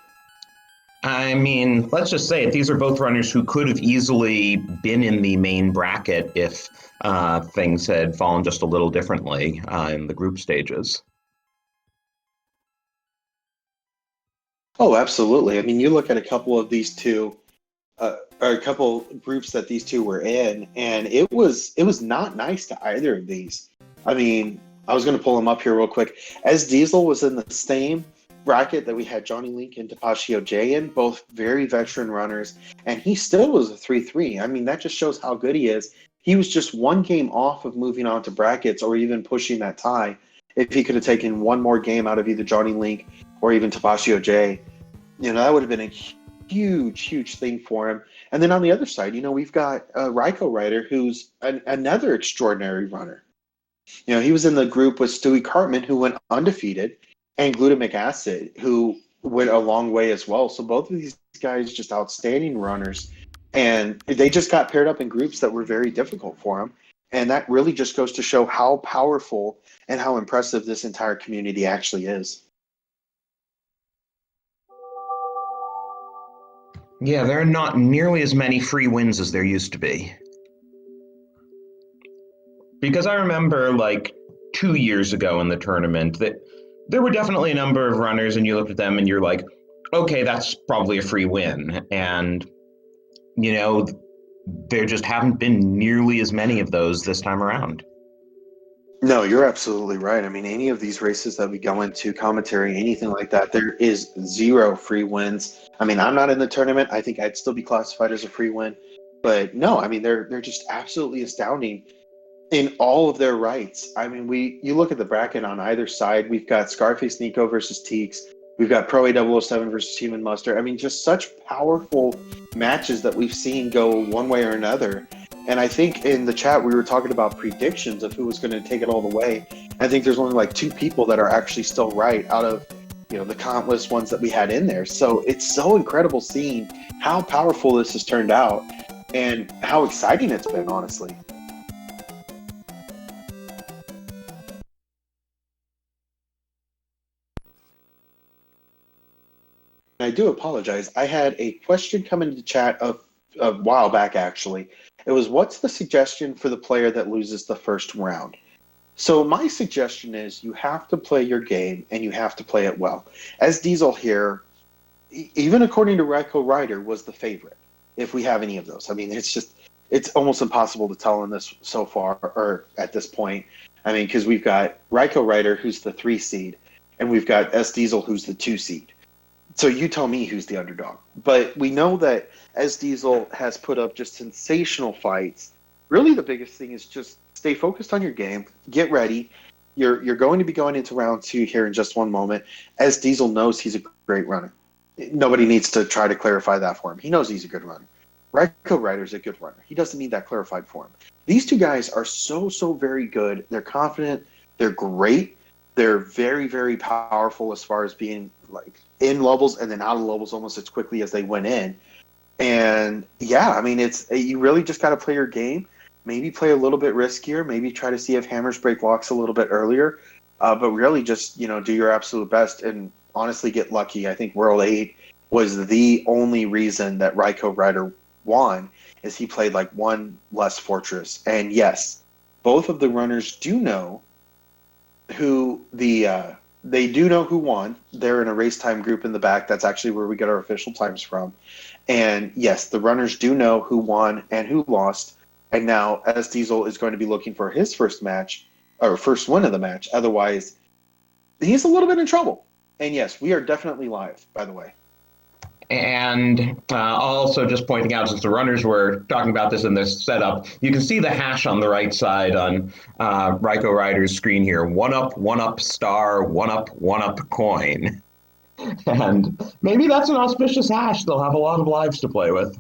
I mean, let's just say it. These are both runners who could have easily been in the main bracket if things had fallen just a little differently in the group stages. Oh, absolutely. I mean, you look at a couple of these two, or a couple groups that these two were in, and it was not nice to either of these. I mean, I was going to pull them up here real quick. SDiezal was in the same bracket that we had Johnny Link and Tapashio J in, both very veteran runners, and he still was a 3-3. I mean, that just shows how good he is. He was just one game off of moving on to brackets or even pushing that tie. If he could have taken one more game out of either Johnny Link or even Tapashio J, that would have been a huge, huge thing for him. And then on the other side, we've got RaikouRider, who's another extraordinary runner. He was in the group with Stewie Cartman, who went undefeated, and Glutamic Acid, who went a long way as well. So both of these guys just outstanding runners. And they just got paired up in groups that were very difficult for them. And that really just goes to show how powerful and how impressive this entire community actually is. Yeah, there are not nearly as many free wins as there used to be. Because I remember, 2 years ago in the tournament, that there were definitely a number of runners, and you looked at them and you're like, okay, that's probably a free win. And, there just haven't been nearly as many of those this time around. No, you're absolutely right. I mean, any of these races that we go into, commentary, anything like that, there is zero free wins. I mean, I'm not in the tournament. I think I'd still be classified as a free win. But no, I mean, they're just absolutely astounding in all of their rights. I mean, you look at the bracket on either side. We've got Scarface Nico versus Teeks. We've got Pro A007 versus Human Muster. I mean, just such powerful matches that we've seen go one way or another. And I think in the chat we were talking about predictions of who was going to take it all the way. I think there's only 2 people that are actually still right out of the countless ones that we had in there. So it's so incredible seeing how powerful this has turned out and how exciting it's been, honestly. I do apologize. I had a question come into the chat a while back, actually. It was, what's the suggestion for the player that loses the first round? So my suggestion is you have to play your game and you have to play it well. SDiezal here, even according to RaikouRider, was the favorite, if we have any of those. I mean, it's almost impossible to tell in this so far, or at this point. I mean, because we've got RaikouRider, who's the 3 seed, and we've got SDiezal, who's the 2 seed. So you tell me who's the underdog. But we know that SDiezal has put up just sensational fights. Really, the biggest thing is just stay focused on your game. Get ready. You're going to be going into round 2 here in just one moment. SDiezal knows he's a great runner. Nobody needs to try to clarify that for him. He knows he's a good runner. RaikouRider's a good runner. He doesn't need that clarified for him. These two guys are so very good. They're confident. They're great. They're very, very powerful as far as being in levels and then out of levels almost as quickly as they went in. And yeah, I mean, you really just got to play your game. Maybe play a little bit riskier. Maybe try to see if hammers break locks a little bit earlier. But really just, do your absolute best and honestly get lucky. I think World 8 was the only reason that RaikouRider won is he played like one less fortress. And yes, both of the runners do know who they do know who won. They're in a race time group in the back. That's actually where we get our official times from. And yes, the runners do know who won and who lost. And now SDiezal is going to be looking for his first match, or first win of the match. Otherwise, he's a little bit in trouble. And yes, we are definitely live, by the way. And also just pointing out, since the runners were talking about this in this setup, you can see the hash on the right side on RaikouRider's screen here. 1UP star, 1UP coin. And maybe that's an auspicious hash. They'll have a lot of lives to play with.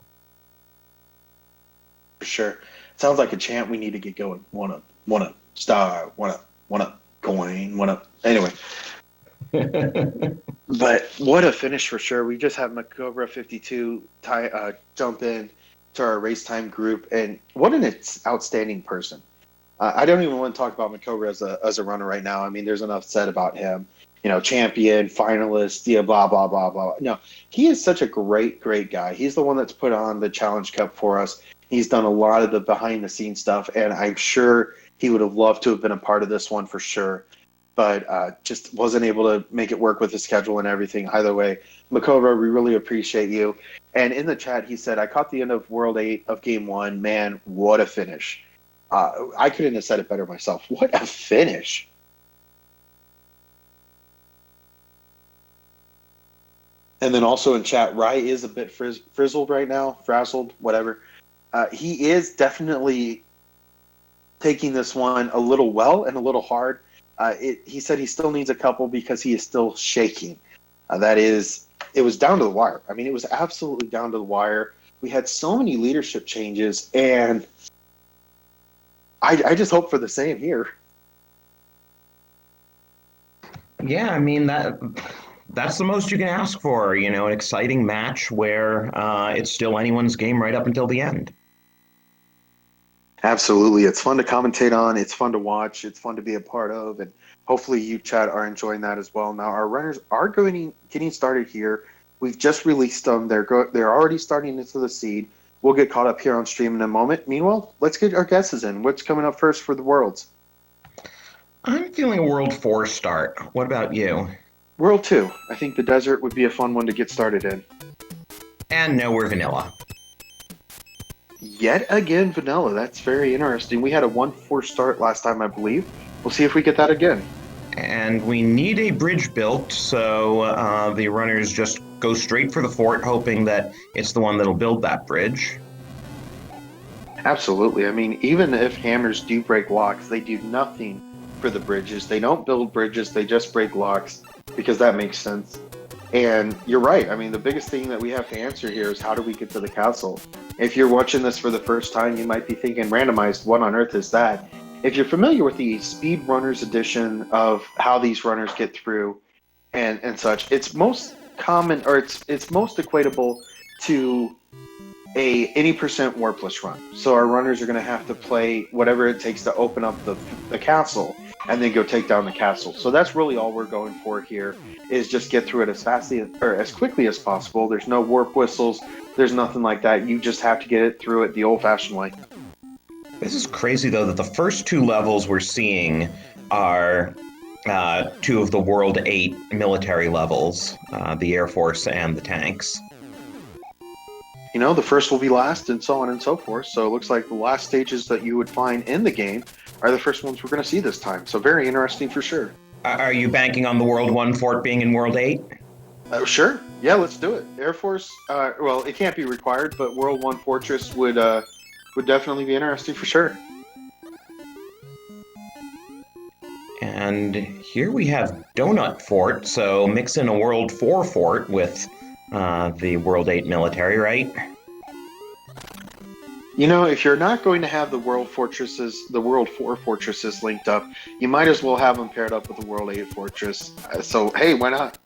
For sure. Sounds like a chant we need to get going. 1UP star, 1UP coin, 1UP. Anyway. But what a finish for sure. We just had Macobra52 jump in to our race time group, and what an outstanding person. I don't even want to talk about Macobra as a runner right now. I mean, there's enough said about him. You know, champion, finalist, yeah, blah, blah, blah, blah. No, he is such a great, great guy. He's the one that's put on the Challenge Cup for us. He's done a lot of the behind-the-scenes stuff, and I'm sure he would have loved to have been a part of this one for sure. But just wasn't able to make it work with the schedule and everything. Either way, Macobra, we really appreciate you. And in the chat, he said, I caught the end of World 8 of Game 1. Man, what a finish. I couldn't have said it better myself. What a finish. And then also in chat, Rye is a bit frizzled right now, frazzled, whatever. He is definitely taking this one a little well and a little hard. He said he still needs a couple because he is still shaking. It was down to the wire. I mean, it was absolutely down to the wire. We had so many leadership changes, and I just hope for the same here. Yeah, I mean, that's the most you can ask for, you know, an exciting match where it's still anyone's game right up until the end. Absolutely. It's fun to commentate on. It's fun to watch. It's fun to be a part of. And hopefully you, Chad, are enjoying that as well. Now, our runners are getting started here. We've just released them. They're already starting into the seed. We'll get caught up here on stream in a moment. Meanwhile, let's get our guesses in. What's coming up first for the Worlds? I'm feeling a World 4 start. What about you? World 2. I think the desert would be a fun one to get started in. And no, we're vanilla. Yet again, vanilla. That's very interesting. We had a 1-4 start last time, I believe. We'll see if we get that again. And we need a bridge built, so the runners just go straight for the fort, hoping that it's the one that'll build that bridge. Absolutely. I mean, even if hammers do break locks, they do nothing for the bridges. They don't build bridges, they just break locks, because that makes sense. And you're right. I mean, the biggest thing that we have to answer here is how do we get to the castle? If you're watching this for the first time, you might be thinking, randomized, what on earth is that? If you're familiar with the Speedrunners edition of how these runners get through and such, it's most common, or it's most equatable to any percent warpless run. So our runners are going to have to play whatever it takes to open up the castle and then go take down the castle. So that's really all we're going for here, is just get through it as quickly as possible. There's no warp whistles. There's nothing like that. You just have to get it through it the old-fashioned way. This is crazy, though, that the first two levels we're seeing are two of the World 8 military levels, the Air Force and the tanks. You know, the first will be last, and so on and so forth. So it looks like the last stages that you would find in the game are the first ones we're going to see this time. So very interesting for sure. Are you banking on the World 1 fort being in World 8? Sure. Yeah, let's do it. Air Force, well, it can't be required, but World 1 Fortress would definitely be interesting for sure. And here we have Donut Fort, so mix in a World 4 fort with the World 8 military, right? You know, if you're not going to have the World 4 fortresses linked up, you might as well have them paired up with the World 8 fortress. So, hey, why not?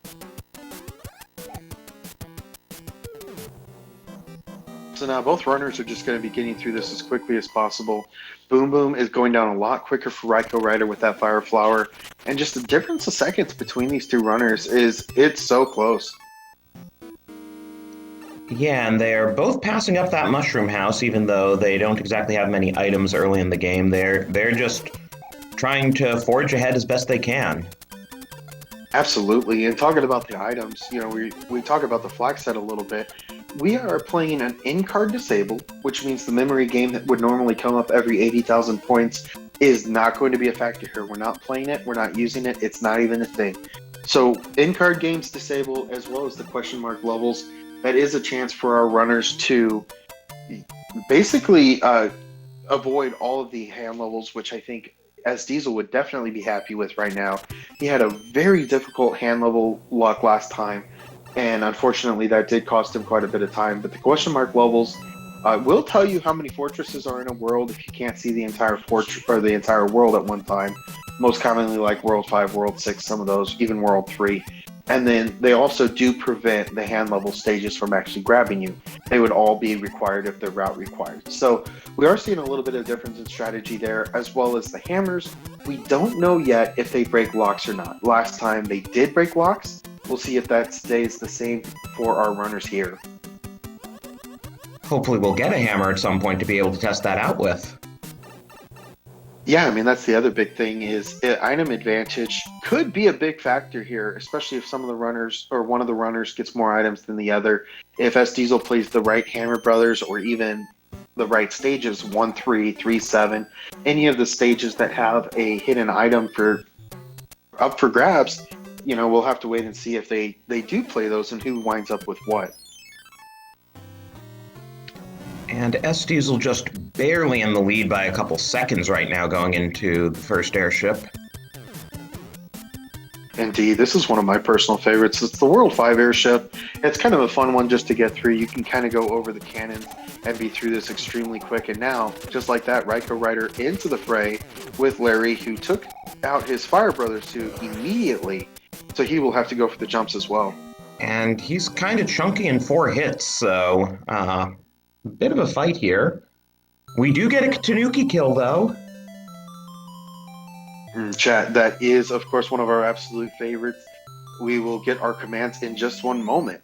So now both runners are just going to be getting through this as quickly as possible. Boom Boom is going down a lot quicker for RaikouRider with that Fire Flower. And just the difference of seconds between these two runners it's so close. Yeah, and they're both passing up that mushroom house, even though they don't exactly have many items early in the game. They're just trying to forge ahead as best they can. Absolutely. And talking about the items, we talk about the flag set a little bit. We are playing an in-card disable, which means the memory game that would normally come up every 80,000 points is not going to be a factor here. We're not playing it. We're not using it. It's not even a thing. So in-card games disable, as well as the question mark levels, that is a chance for our runners to basically avoid all of the hand levels, which I think SDiezal would definitely be happy with right now. He had a very difficult hand level luck last time, and unfortunately that did cost him quite a bit of time. But the question mark levels will tell you how many fortresses are in a world if you can't see the entire fortress or the entire world at one time. Most commonly like World 5, World 6, some of those, even World 3. And then they also do prevent the hand level stages from actually grabbing you. They would all be required if they're route required. So we are seeing a little bit of difference in strategy there, as well as the hammers. We don't know yet if they break locks or not. Last time they did break locks. We'll see if that stays the same for our runners here. Hopefully we'll get a hammer at some point to be able to test that out with. Yeah, I mean, that's the other big thing is item advantage could be a big factor here, especially if some of the runners or one of the runners gets more items than the other. If SDiezal plays the right Hammer Brothers or even the right stages, 1-3, 3-7, any of the stages that have a hidden item up for grabs, we'll have to wait and see if they do play those and who winds up with what. And SDiezal just barely in the lead by a couple seconds right now going into the first airship. Indeed, this is one of my personal favorites. It's the World 5 airship. It's kind of a fun one just to get through. You can kind of go over the cannons and be through this extremely quick. And now, just like that, RaikouRider into the fray with Larry, who took out his Fire Brothers suit immediately. So he will have to go for the jumps as well. And he's kind of chunky in 4 hits, so bit of a fight here. We do get a Tanuki kill, though. Chat, that is, of course, one of our absolute favorites. We will get our commands in just one moment.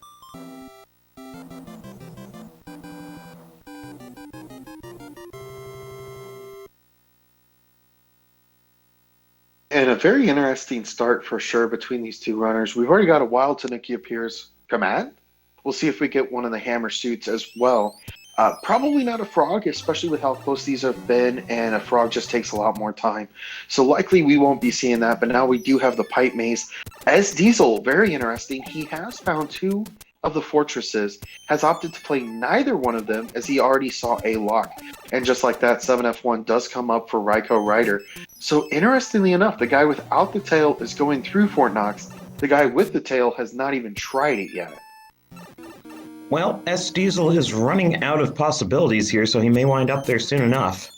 And a very interesting start for sure between these two runners. We've already got a Wild Tanuki appears command. We'll see if we get one of the hammer suits as well. Probably not a frog, especially with how close these have been, and a frog just takes a lot more time. So likely we won't be seeing that, but now we do have the pipe maze. SDiezal, very interesting. He has found 2 of the fortresses, has opted to play neither one of them as he already saw a lock. And just like that, 7F1 does come up for RaikouRider. So interestingly enough, the guy without the tail is going through Fort Knox. The guy with the tail has not even tried it yet. Well, SDiezal is running out of possibilities here, so he may wind up there soon enough.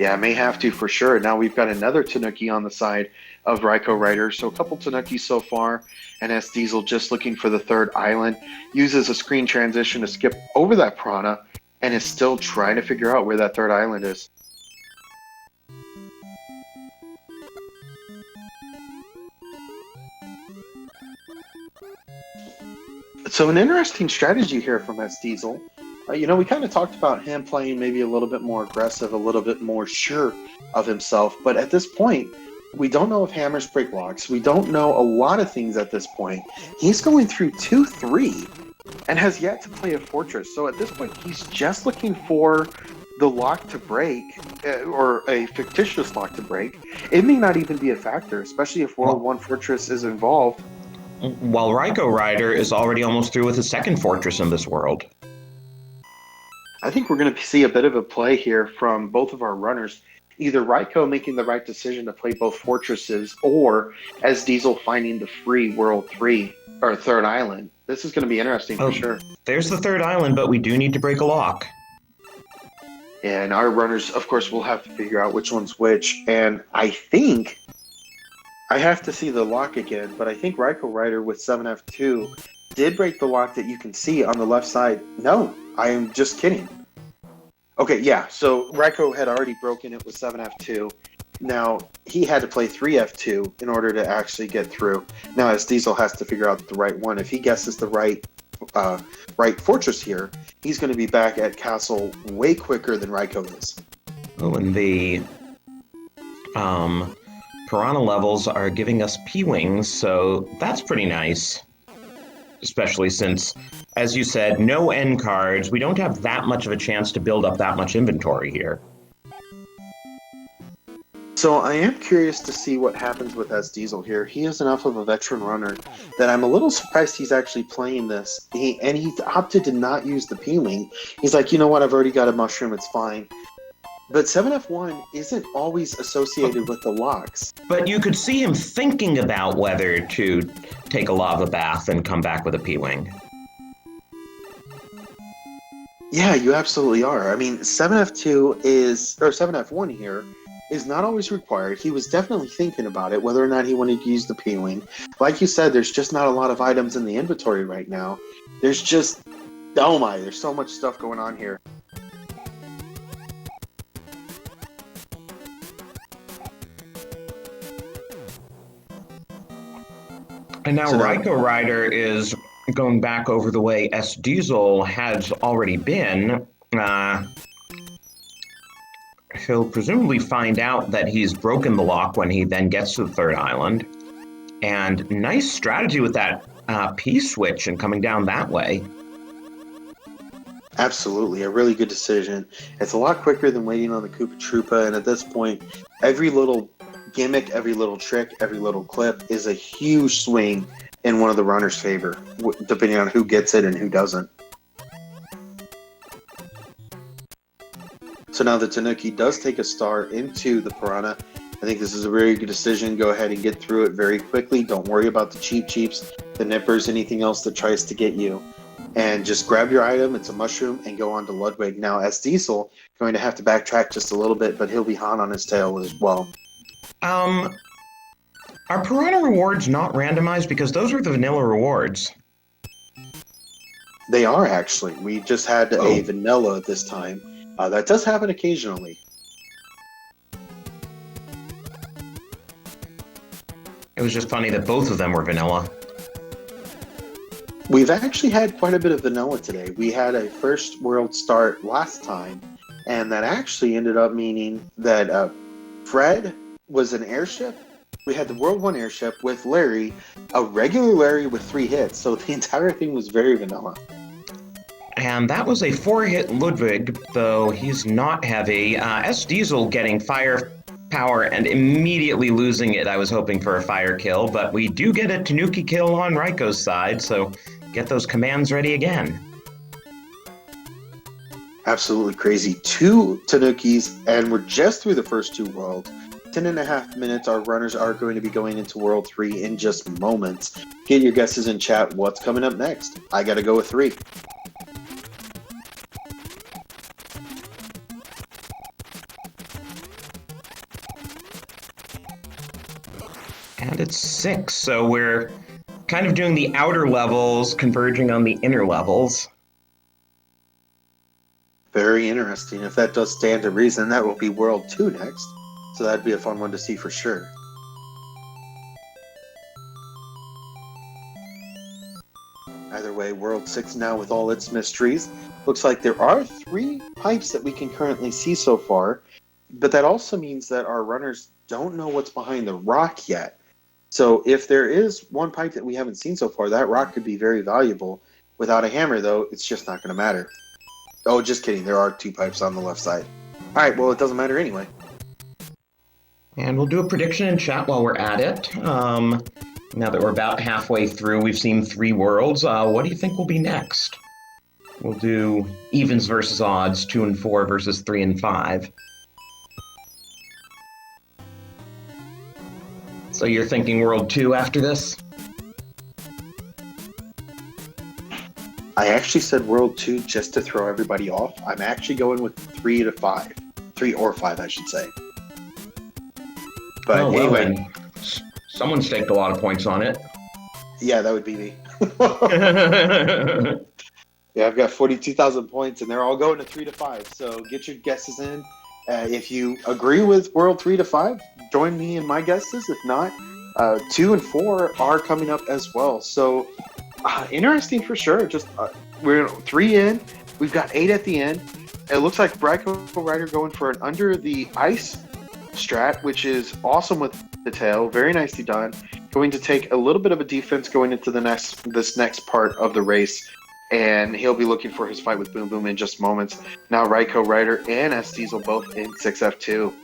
Yeah, may have to for sure. Now we've got another Tanuki on the side of RaikouRider. So a couple Tanukis so far, and SDiezal just looking for the 3rd island. Uses a screen transition to skip over that Prana, and is still trying to figure out where that 3rd island is. So an interesting strategy here from SDiezal. We kind of talked about him playing maybe a little bit more aggressive, a little bit more sure of himself. But at this point, we don't know if hammers break locks. We don't know a lot of things at this point. He's going through 2-3 and has yet to play a fortress. So at this point, he's just looking for the lock to break, or a fictitious lock to break. It may not even be a factor, especially if World 1 Fortress is involved. While RaikouRider is already almost through with his 2nd fortress in this world. I think we're going to see a bit of a play here from both of our runners. Either Raikou making the right decision to play both fortresses, or SDiezal finding the free World 3 or 3rd island. This is going to be interesting for sure. There's the 3rd island, but we do need to break a lock. And our runners, of course, will have to figure out which one's which. And I think I have to see the lock again, but I think RaikouRider with 7F2 did break the lock that you can see on the left side. No, I am just kidding. Okay, yeah, so Raikou had already broken it with 7F2. Now, he had to play 3F2 in order to actually get through. Now, SDiezal has to figure out the right one. If he guesses the right right fortress here, he's going to be back at castle way quicker than Raiko is. Oh, and the Piranha levels are giving us P-Wings, so that's pretty nice. Especially since, as you said, no end cards. We don't have that much of a chance to build up that much inventory here. So I am curious to see what happens with SDiezal here. He is enough of a veteran runner that I'm a little surprised he's actually playing this. He opted to not use the P-Wing. He's like, you know what, I've already got a mushroom, it's fine. But 7F1 isn't always associated with the locks. But you could see him thinking about whether to take a lava bath and come back with a P-Wing. Yeah, you absolutely are. I mean, 7F1 here is not always required. He was definitely thinking about it, whether or not he wanted to use the P-Wing. Like you said, there's just not a lot of items in the inventory right now. There's just, oh my, there's so much stuff going on here. And now RaikouRider is going back over the way SDiezal has already been. He'll presumably find out that he's broken the lock when he then gets to the third island. And nice strategy with that P-switch and coming down that way. Absolutely, a really good decision. It's a lot quicker than waiting on the Koopa Troopa, and at this point, every little gimmick, every little trick, every little clip is a huge swing in one of the runner's favor, depending on who gets it and who doesn't. So now the Tanuki does take a star into the Piranha. I think this is a very good decision. Go ahead and get through it very quickly. Don't worry about the cheeps, the nippers, anything else that tries to get you. And just grab your item, it's a mushroom, and go on to Ludwig. Now, SDiezal going to have to backtrack just a little bit, but he'll be hot on his tail as well. Are Piranha rewards not randomized? Because those are the vanilla rewards. They are, actually. We just had a vanilla this time. That does happen occasionally. It was just funny that both of them were vanilla. We've actually had quite a bit of vanilla today. We had a first world start last time, and that actually ended up meaning that Fred was an airship. We had the World 1 airship with Larry, a regular Larry with 3 hits, so the entire thing was very vanilla. And that was a 4-hit Ludwig, though he's not heavy. SDiezal getting firepower and immediately losing it. I was hoping for a fire kill, but we do get a Tanuki kill on Raiko's side, so get those commands ready again. Absolutely crazy. 2 Tanukis, and we're just through the first 2 worlds. 10.5 minutes. Our runners are going to be going into World 3 in just moments. Get your guesses in chat. What's coming up next? I got to go with 3. And it's 6, so we're kind of doing the outer levels, converging on the inner levels. Very interesting. If that does stand to reason, that will be World 2 next. So that'd be a fun one to see for sure. Either way, World 6 now with all its mysteries. Looks like there are 3 pipes that we can currently see so far, but that also means that our runners don't know what's behind the rock yet. So if there is one pipe that we haven't seen so far, that rock could be very valuable. Without a hammer, though, it's just not going to matter. Oh, just kidding. There are 2 pipes on the left side. All right, well, it doesn't matter anyway. And we'll do a prediction in chat while we're at it. Now that we're about halfway through, we've seen 3 worlds. What do you think will be next? We'll do evens versus odds, 2 and 4 versus 3 and 5. So you're thinking World 2 after this? I actually said World 2 just to throw everybody off. I'm actually going with 3 to 5. 3 or 5, I should say. But anyway. Someone staked a lot of points on it. Yeah, that would be me. Yeah, I've got 42,000 points, and they're all going to 3 to 5. So get your guesses in. If you agree with World 3 to 5, join me in my guesses. If not, 2 and 4 are coming up as well. So Interesting for sure. Just we're 3 in. We've got 8 at the end. It looks like RaikouRider going for an under the ice strat, which is awesome with the tail. Very nicely done. Going to take a little bit of a defense going into this next part of the race, and he'll be looking for his fight with Boom Boom in just moments. Now RaikouRider and SDiezal both in 6F2.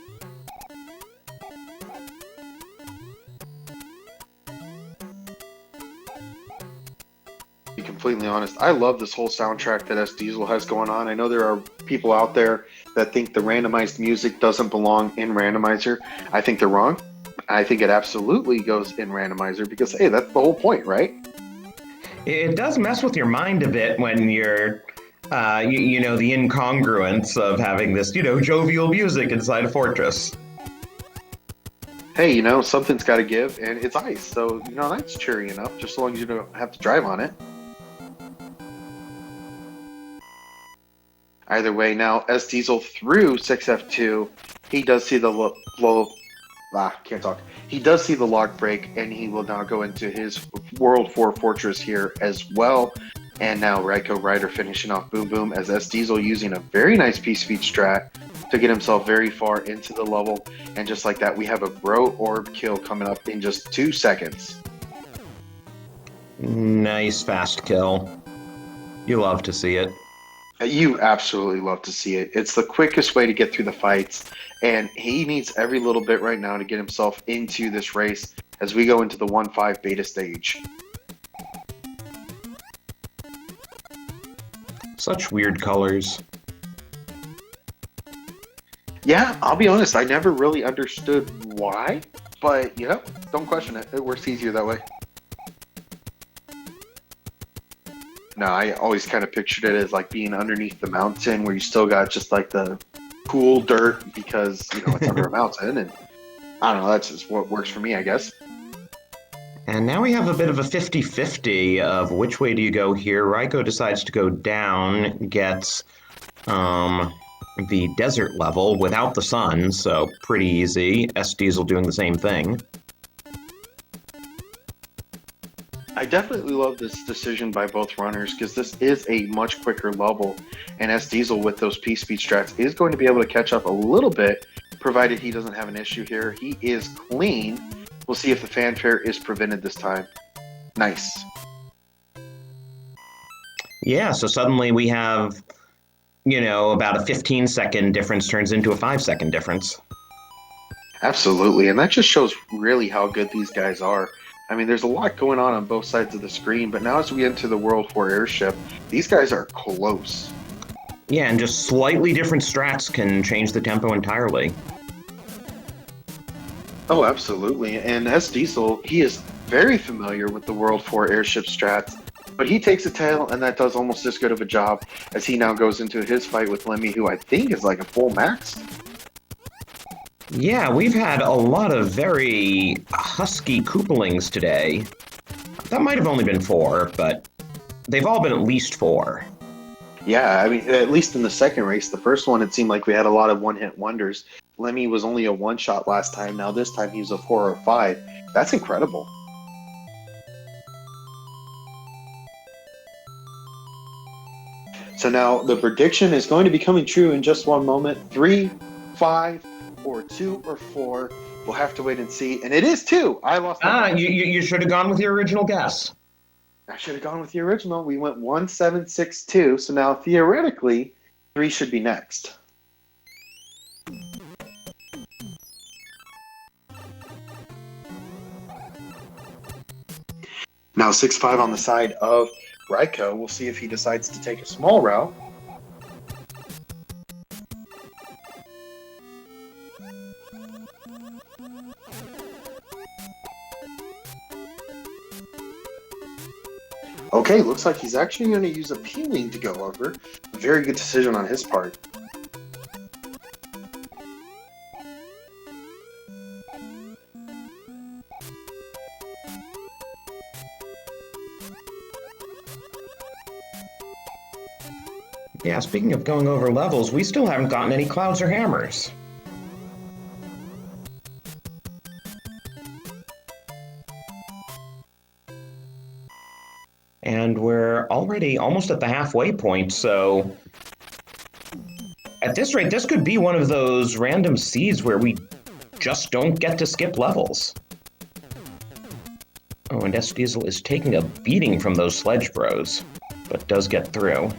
Be completely honest, I love this whole soundtrack that SDiezal has going on. I know there are people out there that think the randomized music doesn't belong in Randomizer. I think they're wrong. I think it absolutely goes in Randomizer because, hey, that's the whole point, right? It does mess with your mind a bit when you're, the incongruence of having this, jovial music inside a fortress. Hey, something's got to give, and it's ice, so, that's cheery enough, just so long as you don't have to drive on it. Either way, now SDiezal through 6F2, he does see the He does see the log break, and he will now go into his World 4 Fortress here as well. And now RaikouRider finishing off Boom Boom as SDiezal using a very nice piece feed strat to get himself very far into the level. And just like that, we have a bro orb kill coming up in just 2 seconds. Nice fast kill. You love to see it. You absolutely love to see it. It's the quickest way to get through the fights, and he needs every little bit right now to get himself into this race as we go into the 1-5 beta stage. Such weird colors. Yeah, I'll be honest, I never really understood why, but, don't question it. It works easier that way. No, I always kind of pictured it as like being underneath the mountain where you still got just like the cool dirt because, it's under a mountain. And I don't know, that's just what works for me, I guess. And now we have a bit of a 50-50 of which way do you go here. Raikou decides to go down, gets the desert level without the sun, so pretty easy. SDiezal doing the same thing. I definitely love this decision by both runners because this is a much quicker level, and SDiezal with those P speed strats is going to be able to catch up a little bit, provided he doesn't have an issue here. He is clean. We'll see if the fanfare is prevented this time. Nice. Yeah, so suddenly we have, about a 15-second difference turns into a 5-second difference. Absolutely, and that just shows really how good these guys are. I mean, there's a lot going on both sides of the screen, but now as we enter the World 4 airship, these guys are close. Yeah, and just slightly different strats can change the tempo entirely. Oh, absolutely. And SDiezal, he is very familiar with the World 4 airship strats, but he takes a tail, and that does almost as good of a job as he now goes into his fight with Lemmy, who I think is like a full max. Yeah, we've had a lot of very husky Koopalings today. That might have only been 4, but they've all been at least 4. Yeah, I mean, at least in the second race. The first one, it seemed like we had a lot of one-hit wonders. Lemmy was only a one-shot last time. Now this time he was a 4 or 5. That's incredible. So now the prediction is going to be coming true in just one moment. 3, 5, or 2 or 4. We'll have to wait and see. And it is 2. I lost. You should have gone with your original guess. I should have gone with the original. We went 1, 7, 6, 2. So now theoretically, 3 should be next. Now 6-5 on the side of Raikou. We'll see if he decides to take a small route. Okay, looks like he's actually going to use appealing to go over. Very good decision on his part. Yeah, speaking of going over levels, we still haven't gotten any clouds or hammers. And we're already almost at the halfway point, so at this rate, this could be one of those random seeds where we just don't get to skip levels. Oh, and SDiezal is taking a beating from those Sledge Bros, but does get through.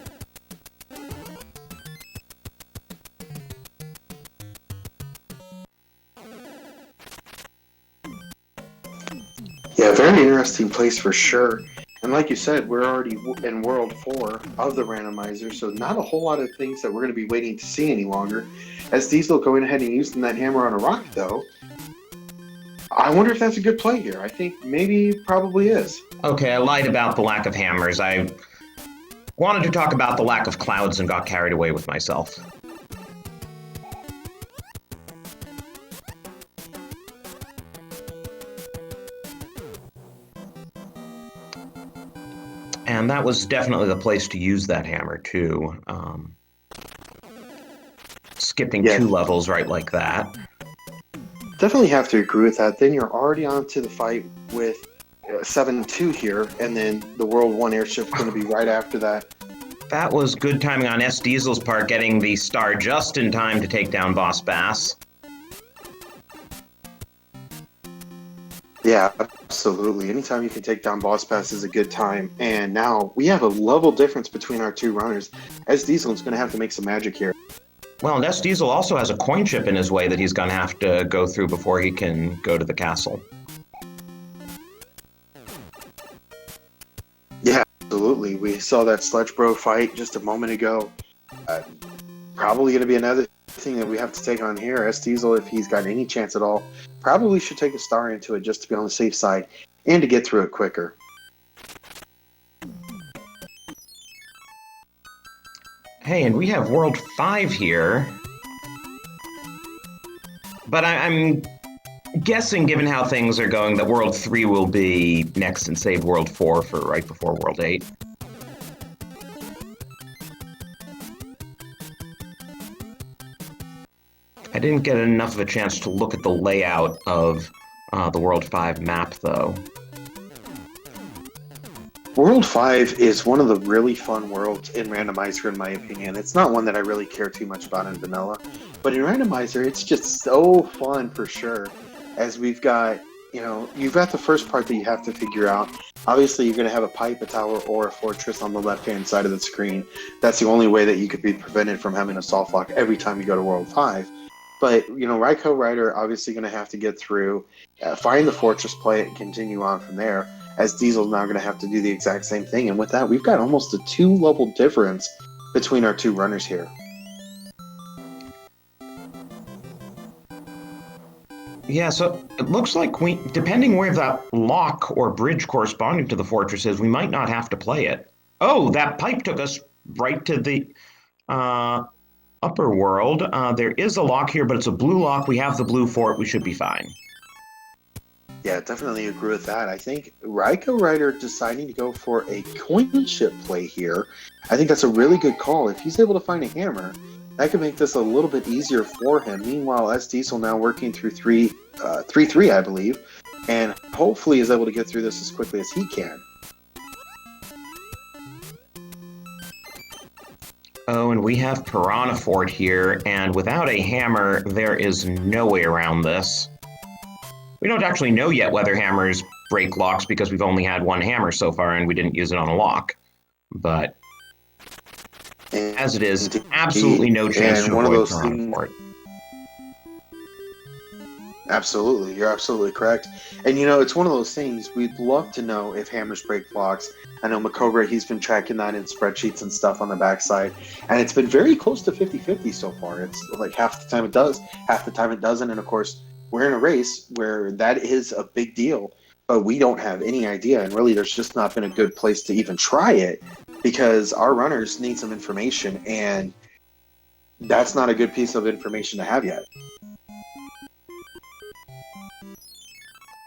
Yeah, very interesting place for sure. And like you said, we're already in World 4 of the randomizer, so not a whole lot of things that we're going to be waiting to see any longer. SDiezal going ahead and using that hammer on a rock, though. I wonder if that's a good play here. I think maybe probably is. Okay, I lied about the lack of hammers. I wanted to talk about the lack of clouds and got carried away with myself. And that was definitely the place to use that hammer, too. Skipping 2 levels right like that. Definitely have to agree with that. Then you're already on to the fight with 7-2 here, and then the World 1 airship's going to be right after that. That was good timing on SDiezal's part, getting the star just in time to take down Boss Bass. Yeah, absolutely. Anytime you can take down Boss Bass is a good time. And now we have a level difference between our two runners. SDiezal is going to have to make some magic here. Well, and SDiezal also has a coin chip in his way that he's going to have to go through before he can go to the castle. Yeah, absolutely. We saw that Sledge Bro fight just a moment ago. Probably going to be another thing that we have to take on here. SDiezal, if he's got any chance at all, probably should take a star into it just to be on the safe side and to get through it quicker. Hey, and we have World 5 here. But I'm guessing, given how things are going, that World 3 will be next and save World 4 for right before World 8. I didn't get enough of a chance to look at the layout of the World 5 map, though. World 5 is one of the really fun worlds in Randomizer, in my opinion. It's not one that I really care too much about in vanilla, but in Randomizer, it's just so fun for sure. As we've got, you've got the first part that you have to figure out. Obviously, you're going to have a pipe, a tower, or a fortress on the left-hand side of the screen. That's the only way that you could be prevented from having a soft lock every time you go to World 5. But, RaikouRider obviously going to have to get through, find the fortress, play it, and continue on from there. SDiezal's now going to have to do the exact same thing. And with that, we've got almost a 2-level difference between our two runners here. Yeah, so it looks like depending where that lock or bridge corresponding to the fortress is, we might not have to play it. Oh, that pipe took us right to the upper world. There is a lock here, but it's a blue lock. We have the blue fort. We should be fine. Yeah, definitely agree with that. I think RaikouRider deciding to go for a coin chip play here, I think that's a really good call. If he's able to find a hammer, that could make this a little bit easier for him. Meanwhile, SDiezal now working through 3-3, I believe, and hopefully is able to get through this as quickly as he can. Oh, and we have Piranha Fort here, and without a hammer, there is no way around this. We don't actually know yet whether hammers break locks because we've only had one hammer so far and we didn't use it on a lock. But as it is, absolutely no chance to avoid Piranha Fort. Absolutely, you're absolutely correct. And it's one of those things, we'd love to know if hammers break locks. I know Makobra, he's been tracking that in spreadsheets and stuff on the backside, and it's been very close to 50-50 so far. It's like half the time it does, half the time it doesn't, and of course, we're in a race where that is a big deal, but we don't have any idea, and really there's just not been a good place to even try it because our runners need some information, and that's not a good piece of information to have yet.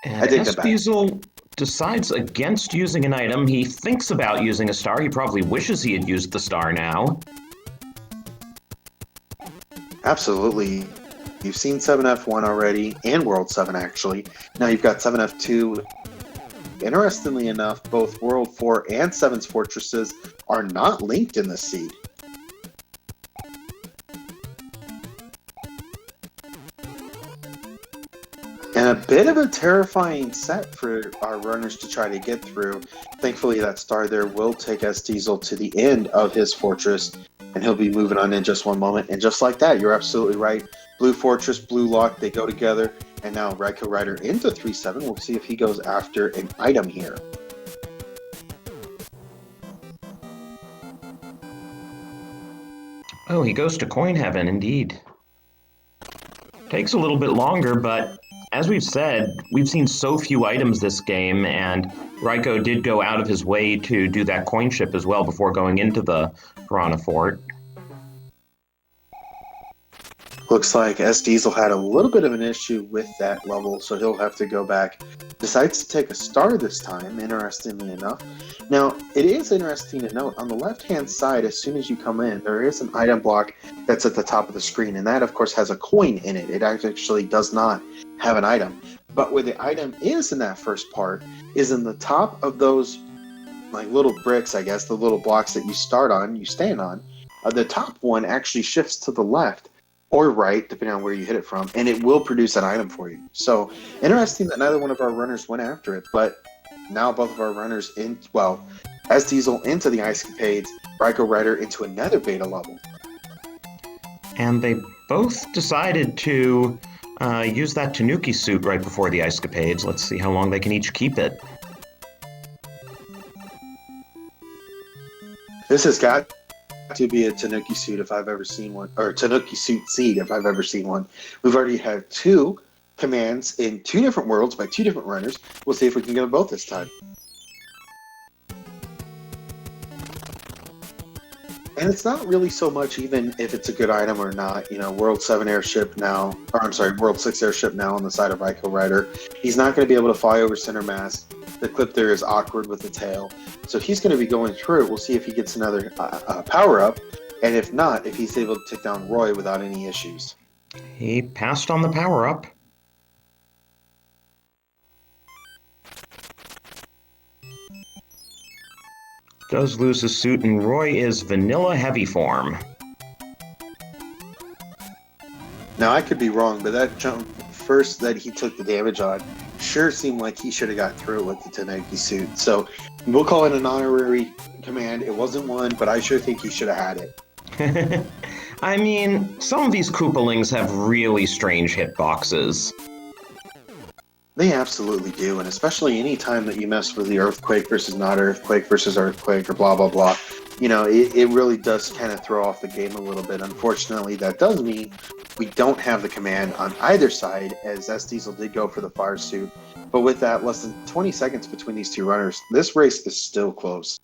And SDiezal decides against using an item. He thinks about using a star. He probably wishes he had used the star now. Absolutely. You've seen 7F1 already, and World 7 actually. Now you've got 7F2 Interestingly enough, both World 4 and 7's fortresses are not linked in this seed. And a bit of a terrifying set for our runners to try to get through. Thankfully, that star there will take SDiezal to the end of his fortress, and he'll be moving on in just one moment. And just like that, you're absolutely right. Blue fortress, blue lock, they go together. And now RaikouRider into 3-7. We'll see if he goes after an item here. Oh, he goes to Coin Heaven, indeed. Takes a little bit longer, but as we've said, we've seen so few items this game, and Raikou did go out of his way to do that coin ship as well before going into the Piranha Fort. Looks like SDiezal had a little bit of an issue with that level, so he'll have to go back. Decides to take a star this time, interestingly enough. Now, it is interesting to note, on the left-hand side, as soon as you come in, there is an item block that's at the top of the screen, and that, of course, has a coin in it. It actually does not have an item. But where the item is in that first part is in the top of those like little bricks, I guess, the little blocks that you stand on. The top one actually shifts to the left or right, depending on where you hit it from, and it will produce an item for you. So, interesting that neither one of our runners went after it, but now both of our runners SDiezal into the Ice Capades, RaikouRider into another beta level. And they both decided to use that Tanuki suit right before the Ice Capades. Let's see how long they can each keep it. This has got to be a Tanuki suit if I've ever seen one, or Tanuki suit seed if I've ever seen one. We've already had 2 commands in 2 different worlds by 2 different runners. We'll see if we can get them both this time. And it's not really so much even if it's a good item or not. You know, World 7 airship now, or I'm sorry, World 6 airship now on the side of RaikouRider. He's not going to be able to fly over center mass. The clip there is awkward with the tail. So he's going to be going through it. We'll see if he gets another power-up. And if not, if he's able to take down Roy without any issues. He passed on the power-up. Does lose his suit, and Roy is vanilla heavy form. Now, I could be wrong, but that jump first that he took the damage on sure seemed like he should have got through it with the Tanuki suit. So we'll call it an honorary command. It wasn't one, but I sure think he should have had it. I mean, some of these Koopalings have really strange hitboxes. They absolutely do, and especially any time that you mess with the earthquake versus not earthquake versus earthquake or blah, blah, blah, you know, it really does kind of throw off the game a little bit. Unfortunately, that does mean we don't have the command on either side, as SDiezal did go for the fire suit. But with that, less than 20 seconds between these 2 runners, this race is still close.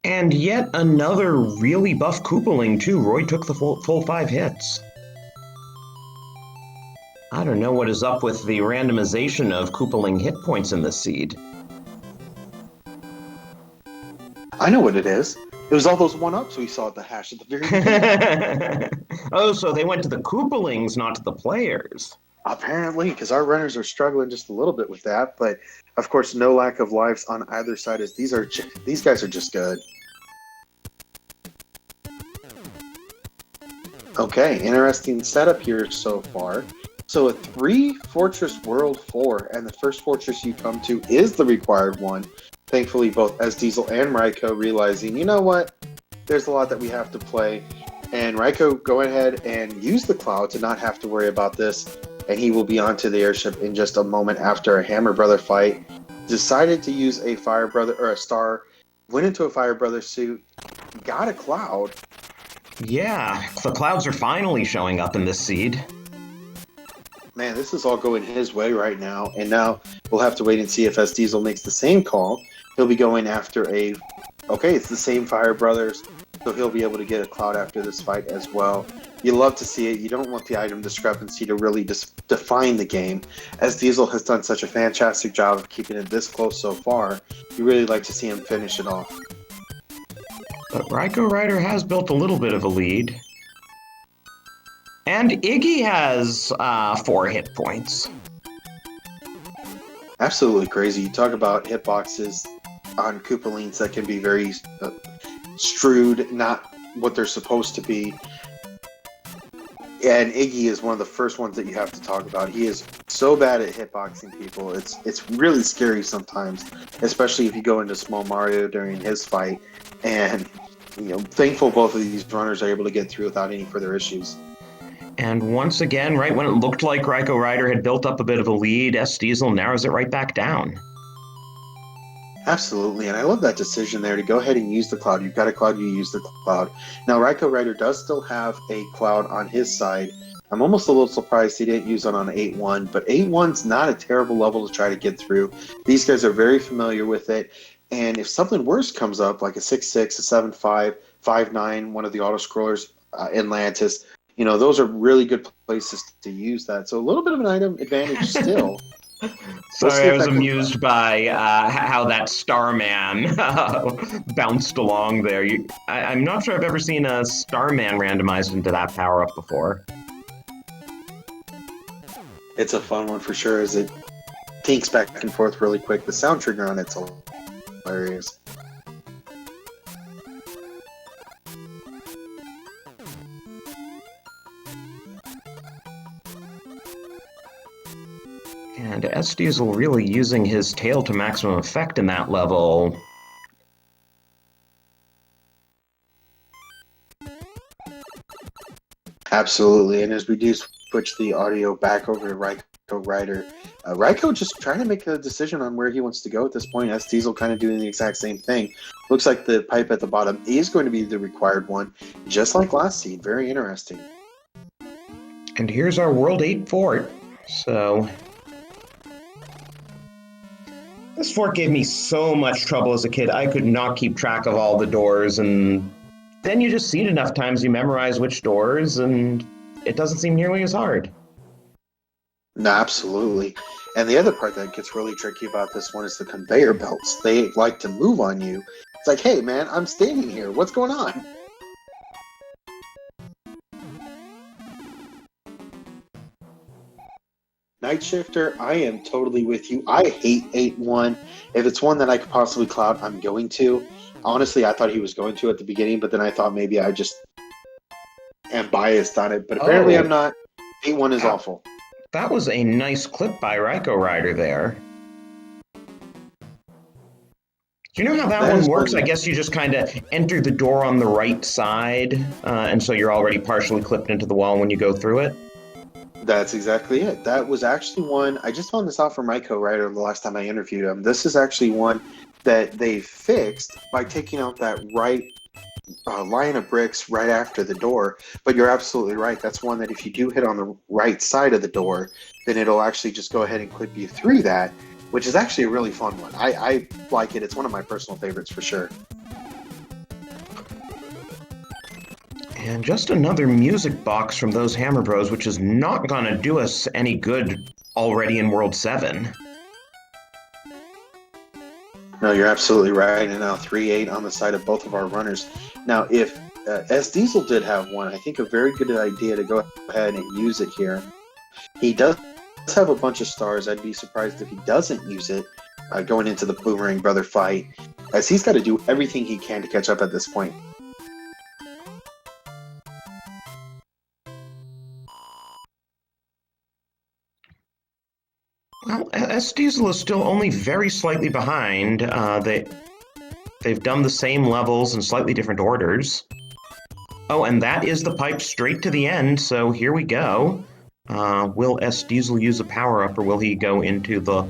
And yet another really buff Koopaling, too. Roy took the full 5 hits. I don't know what is up with the randomization of Koopaling hit points in this seed. I know what it is. It was all those 1-ups we saw at the hash at the very beginning. Oh, so they went to the Koopalings, not to the players. Apparently, because our runners are struggling just a little bit with that. But, of course, no lack of lives on either side, as these guys are just good. Okay, interesting setup here so far. So a 3-fortress World 4, and the first fortress you come to is the required one. Thankfully, both SDiezal and Raikou realizing, you know what, there's a lot that we have to play. And Raikou go ahead and use the cloud to not have to worry about this, and he will be onto the airship in just a moment after a Hammer Brother fight. Decided to use a Fire Brother, or a star, went into a Fire Brother suit, got a cloud. Yeah, the clouds are finally showing up in this seed. Man, this is all going his way right now, and now we'll have to wait and see if SDiezal makes the same call. He'll be going after it's the same Fire Brothers, so he'll be able to get a cloud after this fight as well. You love to see it. You don't want the item discrepancy to really define the game. SDiezal has done such a fantastic job of keeping it this close so far. You really like to see him finish it off. But RaikouRider has built a little bit of a lead. And Iggy has 4 hit points. Absolutely crazy. You talk about hitboxes on Koopalines that can be very strewed, not what they're supposed to be. And Iggy is one of the first ones that you have to talk about. He is so bad at hitboxing people. It's really scary sometimes, especially if you go into Small Mario during his fight. And thankful both of these runners are able to get through without any further issues. And once again, right when it looked like RaikouRider had built up a bit of a lead, SDiezal narrows it right back down. Absolutely, and I love that decision there to go ahead and use the cloud. You've got a cloud, you use the cloud. Now, RaikouRider does still have a cloud on his side. I'm almost a little surprised he didn't use it on 8-1, but 8-1's not a terrible level to try to get through. These guys are very familiar with it, and if something worse comes up, like a 6-6, a 7-5, 5-9, one of the auto-scrollers, Atlantis, those are really good places to use that. So a little bit of an item advantage still. Sorry, I was amused by how that Starman bounced along there. I'm not sure I've ever seen a Starman randomized into that power-up before. It's a fun one for sure as it tinks back and forth really quick. The sound trigger on it's hilarious. And SDiezal really using his tail to maximum effect in that level. Absolutely, and as we do switch the audio back over to RaikouRider, Raikou just trying to make a decision on where he wants to go at this point. SDiezal kind of doing the exact same thing. Looks like the pipe at the bottom is going to be the required one, just like last seed. Very interesting. And here's our World 8 fort. So this fort gave me so much trouble as a kid. I could not keep track of all the doors, and then you just see it enough times, you memorize which doors, and it doesn't seem nearly as hard. No, absolutely. And the other part that gets really tricky about this one is the conveyor belts. They like to move on you. It's like, hey, man, I'm standing here. What's going on? Night Shifter, I am totally with you. I hate 8-1. If it's one that I could possibly cloud, I'm going to. Honestly, I thought he was going to at the beginning, but then I thought maybe I just am biased on it. But apparently I'm not. 8-1 is awful. That was a nice clip by RaikouRider there. Do you know how that one works? I guess you just kind of enter the door on the right side, and so you're already partially clipped into the wall when you go through it? That's exactly it. That was actually one, I just found this out from RaikouRider the last time I interviewed him. This is actually one that they fixed by taking out that right line of bricks right after the door. But you're absolutely right. That's one that if you do hit on the right side of the door, then it'll actually just go ahead and clip you through that, which is actually a really fun one. I like it. It's one of my personal favorites for sure. And just another music box from those Hammer Bros, which is not going to do us any good already in World 7. No, you're absolutely right. And now 3-8 on the side of both of our runners. Now, if SDiezal did have one, I think a very good idea to go ahead and use it here. He does have a bunch of stars. I'd be surprised if he doesn't use it going into the Boomerang Brother fight, as he's got to do everything he can to catch up at this point. Well, SDiezal is still only very slightly behind. They've done the same levels in slightly different orders. Oh, and that is the pipe straight to the end, so here we go. Will SDiezal use a power-up, or will he go into the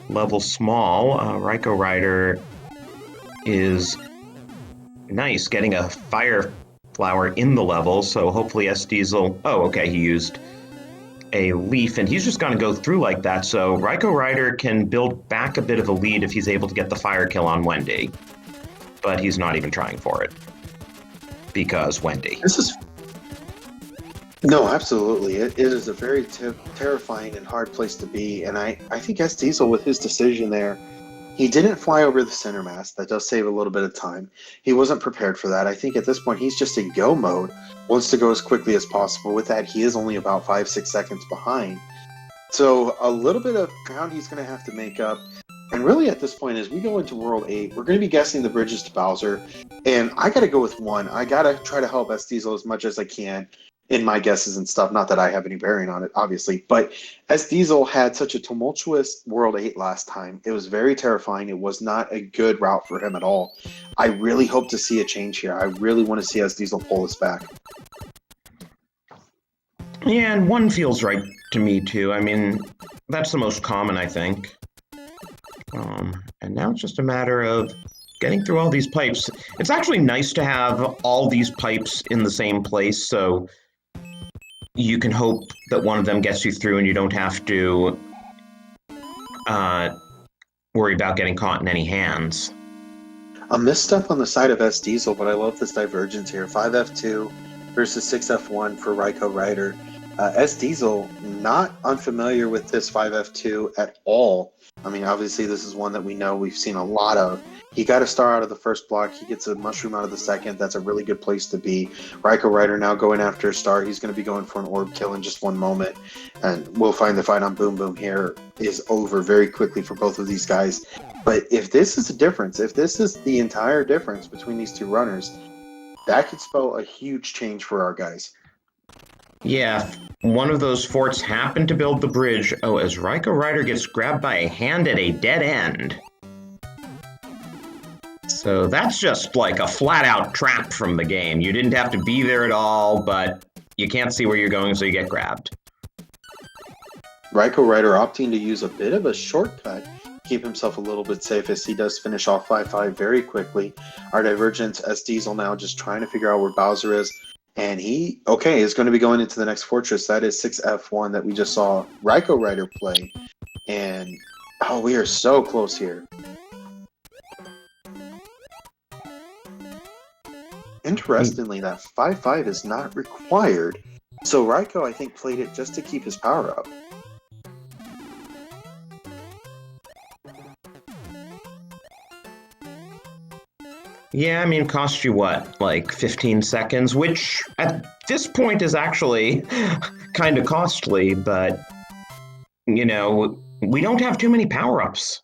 level small? RaikouRider is nice, getting a fire flower in the level, so hopefully SDiezal... Oh, okay, he used a leaf, and he's just going to go through like that, so RaikouRider can build back a bit of a lead if he's able to get the fire kill on Wendy. But he's not even trying for it. Because Wendy. This is... No, absolutely. It is a very terrifying and hard place to be, and I think SDiezal, with his decision there, he didn't fly over the center mass. That does save a little bit of time. He wasn't prepared for that. I think at this point he's just in go mode, wants to go as quickly as possible. With that, he is only about 5-6 seconds behind. So a little bit of ground he's going to have to make up. And really at this point, as we go into World 8, we're going to be guessing the bridges to Bowser. And I got to go with one. I got to try to help SDiezal as much as I can in my guesses and stuff. Not that I have any bearing on it, obviously. But SDiezal had such a tumultuous World 8 last time. It was very terrifying. It was not a good route for him at all. I really hope to see a change here. I really want to see SDiezal pull this back. Yeah, and one feels right to me, too. I mean, that's the most common, I think. And now it's just a matter of getting through all these pipes. It's actually nice to have all these pipes in the same place, so you can hope that one of them gets you through and you don't have to worry about getting caught in any hands. A misstep on the side of SDiezal, but I love this divergence here. 5F2 versus 6F1 for RaikouRider. SDiezal, not unfamiliar with this 5F2 at all. I mean, obviously, this is one that we know we've seen a lot of. He got a star out of the first block. He gets a mushroom out of the second. That's a really good place to be. RaikouRider now going after a star. He's going to be going for an orb kill in just one moment. And we'll find the fight on Boom Boom here is over very quickly for both of these guys. But if this is the difference, if this is the entire difference between these two runners, that could spell a huge change for our guys. Yeah, one of those forts happened to build the bridge. Oh, as RaikouRider gets grabbed by a hand at a dead end. So that's just like a flat-out trap from the game. You didn't have to be there at all, but you can't see where you're going, so you get grabbed. RaikouRider opting to use a bit of a shortcut, keep himself a little bit safe as he does finish off 5-5 very quickly. Our divergence, SDiezal now just trying to figure out where Bowser is. And he, is going to be going into the next fortress. That is 6F1 that we just saw RaikouRider play. And, we are so close here. Interestingly, that 5-5 is not required. So Raikou, I think, played it just to keep his power up. Yeah, I mean, it cost you what, like 15 seconds, which at this point is actually kind of costly, but, you know, we don't have too many power-ups.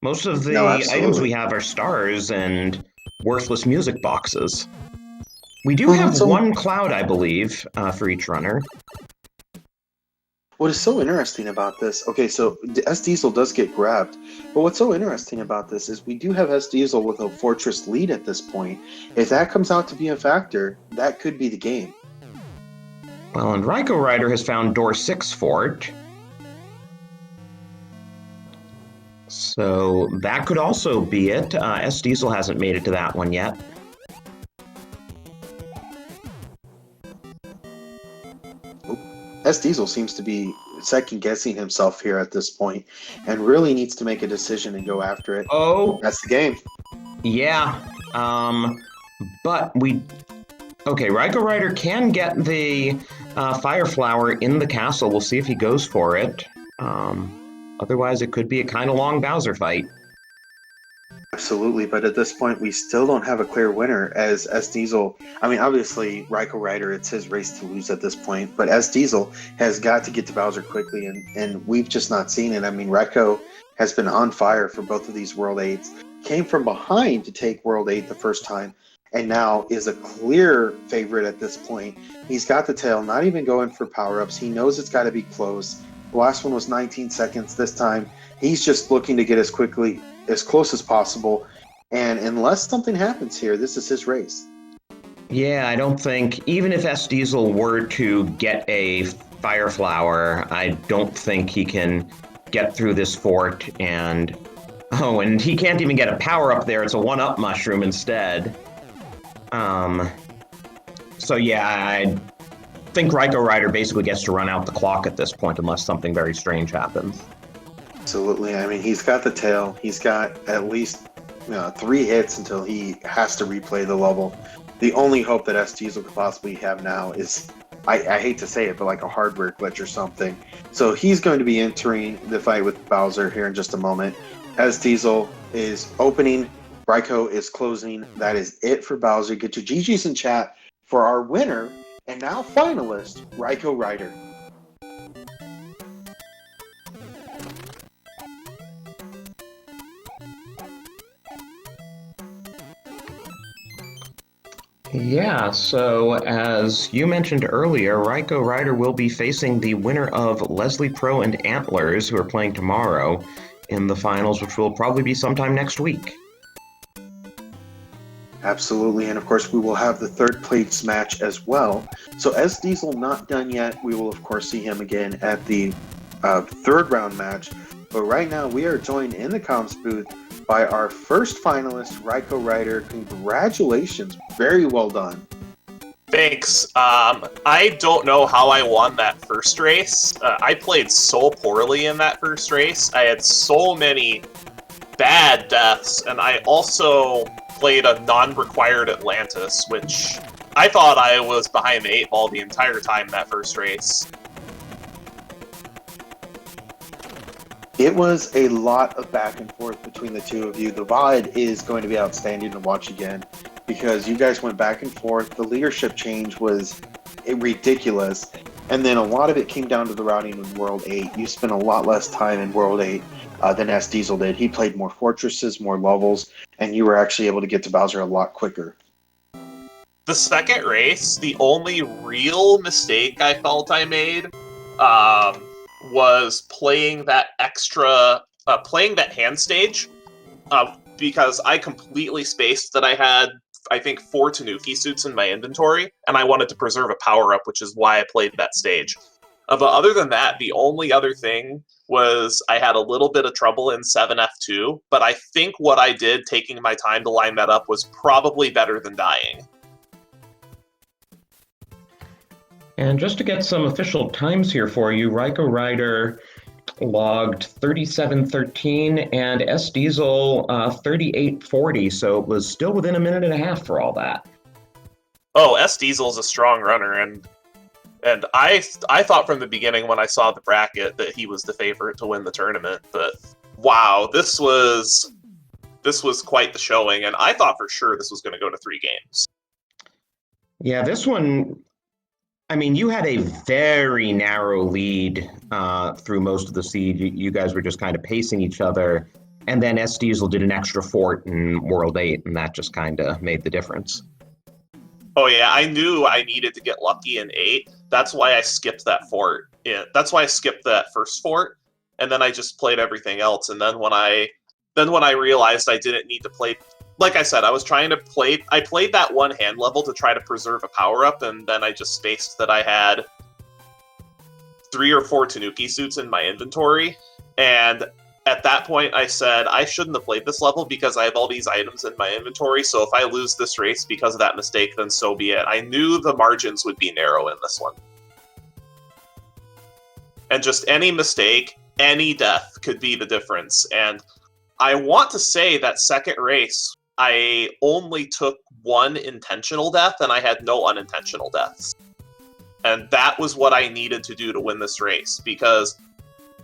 Most of the items we have are stars and worthless music boxes. We do have one cloud, I believe, for each runner. What is so interesting about this, so SDiezal does get grabbed, but what's so interesting about this is we do have SDiezal with a fortress lead at this point. If that comes out to be a factor, that could be the game. Well, and RaikouRider has found door 6 fort. So that could also be it. SDiezal hasn't made it to that one yet. SDiezal seems to be second-guessing himself here at this point and really needs to make a decision and go after it. Oh. That's the game. Yeah. But RaikouRider can get the Fire Flower in the castle. We'll see if he goes for it. Otherwise, it could be a kind of long Bowser fight. Absolutely, but at this point, we still don't have a clear winner as SDiezal. I mean, obviously, RaikouRider, it's his race to lose at this point, but SDiezal has got to get to Bowser quickly, and we've just not seen it. I mean, Raikou has been on fire for both of these World 8s, came from behind to take World 8 the first time, and now is a clear favorite at this point. He's got the tail, not even going for power-ups. He knows it's got to be close. The last one was 19 seconds. This time, he's just looking to get as close as possible. And unless something happens here, this is his race. Yeah, I don't think, even if SDiezal were to get a Fire Flower, I don't think he can get through this fort. And he can't even get a power up there. It's a 1-up mushroom instead. So yeah, I think RaikouRider basically gets to run out the clock at this point unless something very strange happens. Absolutely. I mean, he's got the tail. He's got at least 3 hits until he has to replay the level. The only hope that SDiezal could possibly have now is, I hate to say it, but like a hardware glitch or something. So he's going to be entering the fight with Bowser here in just a moment. SDiezal is opening, Raikou is closing. That is it for Bowser. Get your GGs in chat for our winner and now finalist, RaikouRider. Yeah, so as you mentioned earlier, RaikouRider will be facing the winner of Leslie Pro and Antlers, who are playing tomorrow in the finals, which will probably be sometime next week. Absolutely, and of course we will have the third place match as well. So SDiezal not done yet. We will of course see him again at the third round match. But right now we are joined in the comms booth by our first finalist, RaikouRider. Congratulations, very well done. Thanks. I don't know how I won that first race. I played so poorly in that first race. I had so many bad deaths, and I also played a non-required Atlantis, which I thought I was behind the 8 ball the entire time that first race. It was a lot of back and forth between the two of you. The VOD is going to be outstanding to watch again because you guys went back and forth. The leadership change was ridiculous. And then a lot of it came down to the routing in World 8. You spent a lot less time in World 8 than SDiezal did. He played more fortresses, more levels, and you were actually able to get to Bowser a lot quicker. The second race, the only real mistake I felt I made was playing that playing that hand stage, because I completely spaced that I had, I think, 4 Tanuki suits in my inventory, and I wanted to preserve a power-up, which is why I played that stage. But other than that, the only other thing was I had a little bit of trouble in 7F2, but I think what I did, taking my time to line that up, was probably better than dying. And just to get some official times here for you, RaikouRider logged 37:13 and SDiezal 38:40, so it was still within a minute and a half for all that. Oh, SDiezal's a strong runner, and I thought from the beginning when I saw the bracket that he was the favorite to win the tournament, but wow, this was quite the showing, and I thought for sure this was going to go to 3 games. Yeah, this one, I mean, you had a very narrow lead through most of the seed. You guys were just kind of pacing each other, and then SDiezal did an extra fort in World 8, and that just kind of made the difference. Oh yeah, I knew I needed to get lucky in 8. That's why I skipped that fort. Yeah, that's why I skipped that first fort, and then I just played everything else. And then when I realized I didn't need to play, like I said, I played that one hand level to try to preserve a power up, and then I just spaced that I had 3 or 4 Tanuki suits in my inventory, and at that point, I said, I shouldn't have played this level because I have all these items in my inventory, so if I lose this race because of that mistake, then so be it. I knew the margins would be narrow in this one. And just any mistake, any death could be the difference. And I want to say that second race, I only took 1 intentional death, and I had no unintentional deaths. And that was what I needed to do to win this race, because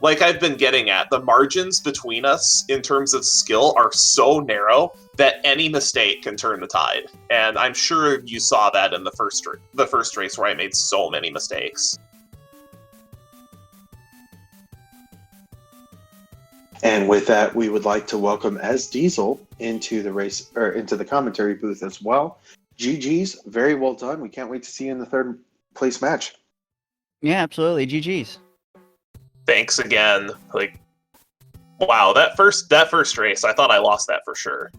like I've been getting at, the margins between us in terms of skill are so narrow that any mistake can turn the tide. And I'm sure you saw that in the first race where I made so many mistakes. And with that, we would like to welcome SDiezal into the race, or into the commentary booth as well. GG's, very well done. We can't wait to see you in the third place match. Yeah, absolutely. GG's. Thanks again. Like, wow, that first race, I thought I lost that for sure.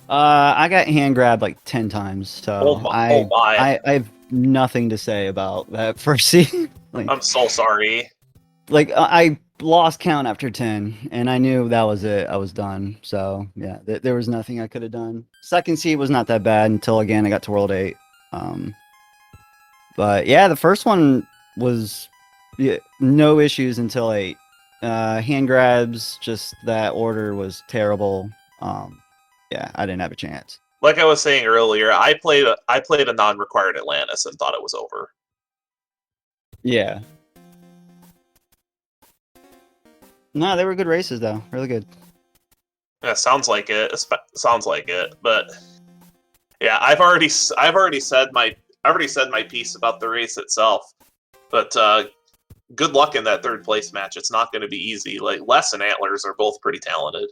I got hand grabbed like 10 times, so I have nothing to say about that first scene. I'm so sorry. Like, I lost count after 10, and I knew that was it. I was done. So yeah, there was nothing I could have done. Second seed was not that bad until again I got to World 8. But yeah, the first one was no issues until 8. Hand grabs, just that order was terrible. Yeah, I didn't have a chance. Like I was saying earlier, I played a non-required Atlantis and thought it was over. Yeah. No, they were good races though. Really good. Yeah, sounds like it. Sounds like it. But yeah, I've already said my piece about the race itself. But good luck in that third place match. It's not going to be easy. Like Les and Antlers are both pretty talented.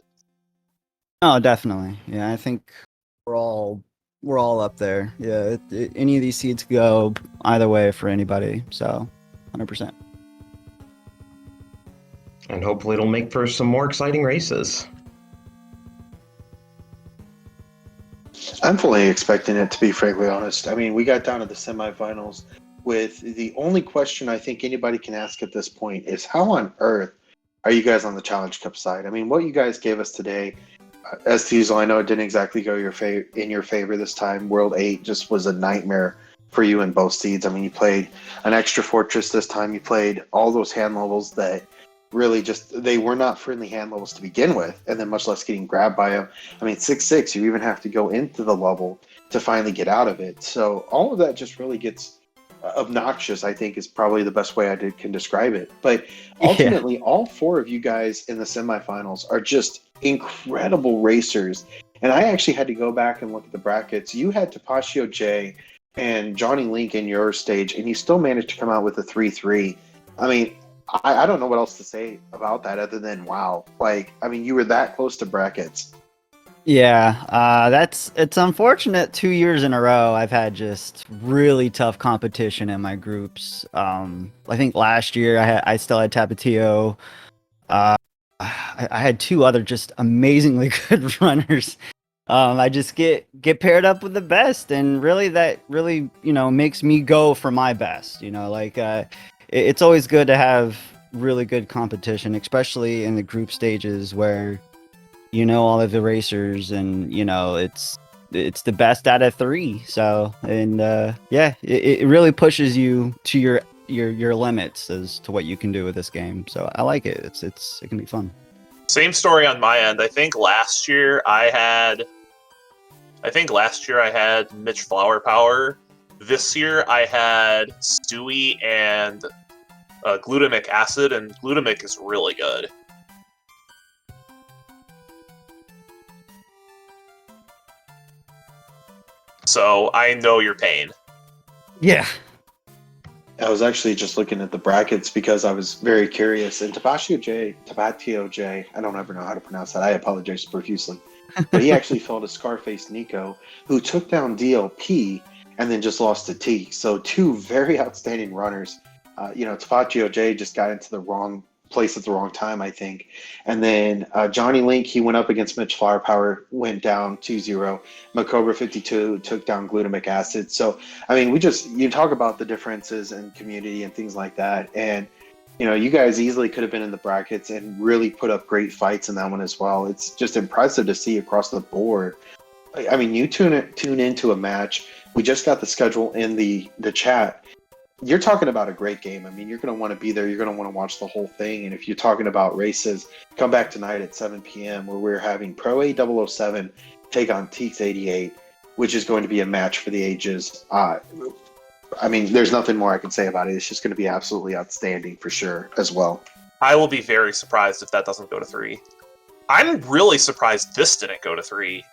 Oh, definitely. Yeah, I think we're all we're all up there. Yeah, any of these seeds go either way for anybody. So, 100%. And hopefully it'll make for some more exciting races. I'm fully expecting it, to be frankly honest. I mean, we got down to the semifinals with the only question I think anybody can ask at this point is how on earth are you guys on the Challenge Cup side? I mean, what you guys gave us today, SDiezal, I know it didn't exactly go in your favor this time. World 8 just was a nightmare for you in both seeds. I mean, you played an extra fortress this time. You played all those hand levels that really just, they were not friendly hand levels to begin with, and then much less getting grabbed by them. I mean, 6-6, you even have to go into the level to finally get out of it. So all of that just really gets obnoxious, I think is probably the best way can describe it. But ultimately, all four of you guys in the semifinals are just incredible racers. And I actually had to go back and look at the brackets. You had Tapatio J and Johnny Link in your stage, and you still managed to come out with a 3-3. I mean, I don't know what else to say about that other than wow. Like, I mean, you were that close to brackets. Yeah, it's unfortunate 2 years in a row I've had just really tough competition in my groups. I think last year I still had Tapatio. I had two other just amazingly good runners. I just get paired up with the best, and really that really makes me go for my best. It's always good to have really good competition, especially in the group stages where all of the racers, and it's the best out of three. So, and yeah, it really pushes you to your limits as to what you can do with this game. So I like it. It can be fun. Same story on my end. I think last year I had Mitch Flower Power. This year I had Stewie and glutamic acid, and glutamic is really good. So I know your pain. Yeah. I was actually just looking at the brackets because I was very curious. And Tapatio J, I don't ever know how to pronounce that. I apologize profusely. But he actually fell to Scarface Nico, who took down DLP and then just lost to T. So two very outstanding runners. Tapatio J just got into the wrong place at the wrong time, I think. And then Johnny Link, he went up against Mitch Flower Power, went down 2-0. Macobra 52 took down glutamic acid. So, I mean, you talk about the differences in community and things like that. And, you guys easily could have been in the brackets and really put up great fights in that one as well. It's just impressive to see across the board. I mean, you tune into a match. We just got the schedule in the chat. You're talking about a great game. I mean, you're going to want to be there. You're going to want to watch the whole thing. And if you're talking about races, come back tonight at 7 p.m. where we're having Pro A007 take on Teeks 88, which is going to be a match for the ages. I mean, there's nothing more I can say about it. It's just going to be absolutely outstanding for sure as well. I will be very surprised if that doesn't go to 3. I'm really surprised this didn't go to 3.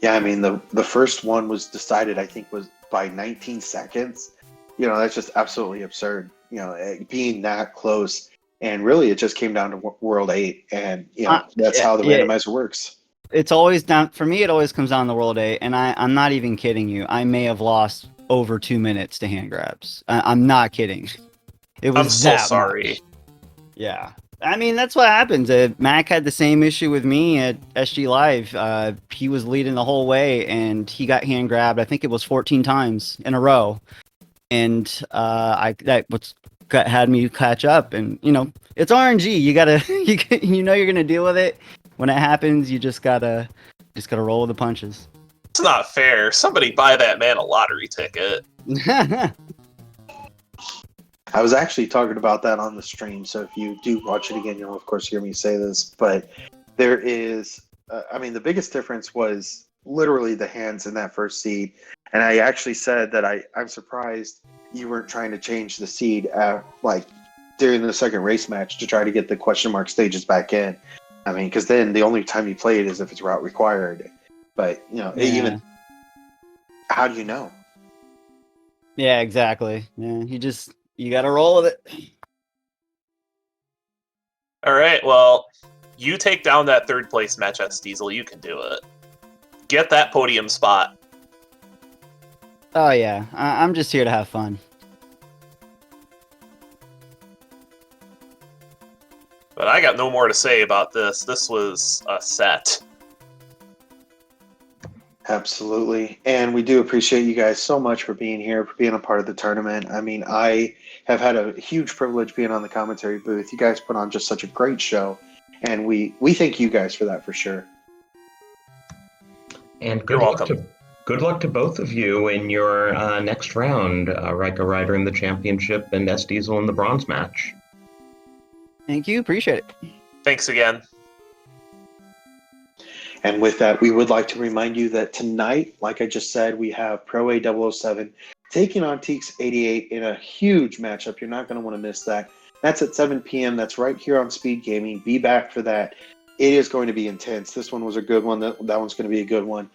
Yeah, I mean, the first one was decided, I think, was by 19 seconds. That's just absolutely absurd, being that close. And really, it just came down to World 8. And, that's how the randomizer works. It's always down, for me, it always comes down to World 8. And I'm not even kidding you. I may have lost over 2 minutes to hand grabs. I'm not kidding. It was I'm so sorry. Much. Yeah. I mean, that's what happens. Mac had the same issue with me at SG Live. He was leading the whole way, and he got hand grabbed. I think it was 14 times in a row, and had me catch up. And it's RNG. You gotta, you're gonna deal with it when it happens. You just gotta roll with the punches. It's not fair. Somebody buy that man a lottery ticket. I was actually talking about that on the stream, so if you do watch it again, you'll of course hear me say this, but there is, the biggest difference was literally the hands in that first seed, and I actually said that I'm surprised you weren't trying to change the seed during the second race match to try to get the question mark stages back in. I mean, because then the only time you play it is if it's route required, but, even, how do you know? Yeah, exactly. Yeah, you got to roll with it. All right, well, You take down that third place match, SDiezal. You can do it. Get that podium spot. Oh yeah, I'm just here to have fun. But I got no more to say about this. This was a set. Absolutely. And we do appreciate you guys so much for being here, for being a part of the tournament. I mean, I have had a huge privilege being on the commentary booth. You guys put on just such a great show, and we thank you guys for that for sure. And You're welcome. Good luck to both of you in your next round, RaikouRider in the championship and SDiezal in the bronze match. Thank you, appreciate it. Thanks again. And with that, we would like to remind you that tonight, like I just said, we have Pro A 007 taking on Teeks 88 in a huge matchup. You're not going to want to miss that. That's at 7 p.m. That's right here on Speed Gaming. Be back for that. It is going to be intense. This one was a good one. That one's going to be a good one.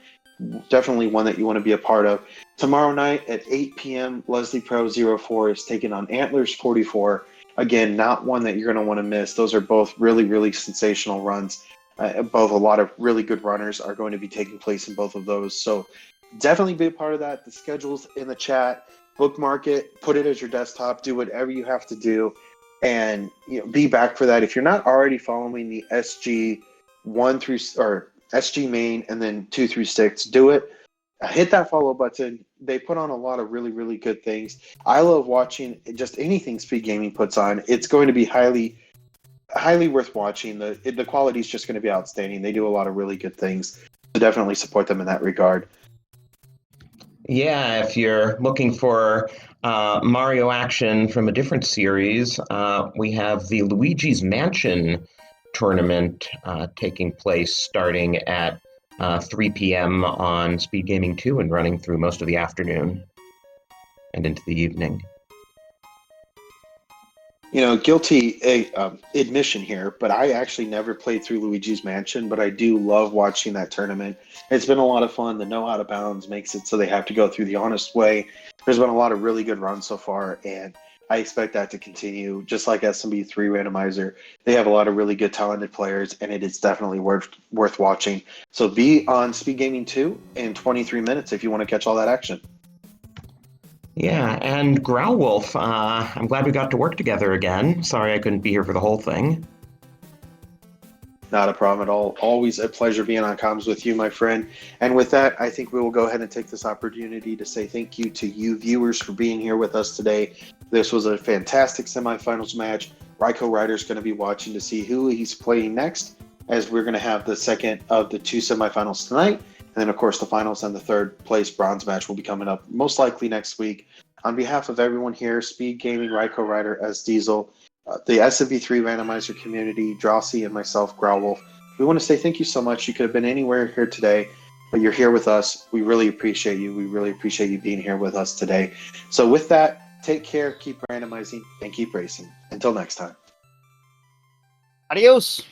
Definitely one that you want to be a part of. Tomorrow night at 8 p.m., Leslie Pro 04 is taking on Antlers 44. Again, not one that you're going to want to miss. Those are both really, really sensational runs. Both a lot of really good runners are going to be taking place in both of those. So definitely be a part of that. The schedule's in the chat. Bookmark it. Put it as your desktop. Do whatever you have to do. And be back for that. If you're not already following the SG 1 through or SG main and then 2 through 6, do it. Hit that follow button. They put on a lot of really, really good things. I love watching just anything Speed Gaming puts on. It's going to be highly worth watching. The quality is just going to be outstanding. They do a lot of really good things. So definitely support them in that regard. Yeah, if you're looking for Mario action from a different series, we have the Luigi's Mansion tournament taking place starting at 3 p.m. on Speed Gaming 2 and running through most of the afternoon and into the evening. Guilty admission here, but I actually never played through Luigi's Mansion, but I do love watching that tournament. It's been a lot of fun. The No Out of Bounds makes it so they have to go through the honest way. There's been a lot of really good runs so far, and I expect that to continue. Just like SMB3 Randomizer, they have a lot of really good talented players, and it is definitely worth watching. So be on Speed Gaming 2 in 23 minutes if you want to catch all that action. Yeah, and Growlwolf, I'm glad we got to work together again. Sorry I couldn't be here for the whole thing. Not a problem at all. Always a pleasure being on comms with you, my friend. And with that, I think we will go ahead and take this opportunity to say thank you to you viewers for being here with us today. This was a fantastic semifinals match. RaikouRider is going to be watching to see who he's playing next, as we're going to have the second of the 2 semifinals tonight. And then, of course, the finals and the third place bronze match will be coming up most likely next week. On behalf of everyone here, Speed Gaming, RaikouRider, SDiezal, the SMB3 Randomizer community, Drosy, and myself, Growlwolf, we want to say thank you so much. You could have been anywhere here today, but you're here with us. We really appreciate you. We really appreciate you being here with us today. So with that, take care, keep randomizing, and keep racing. Until next time. Adios.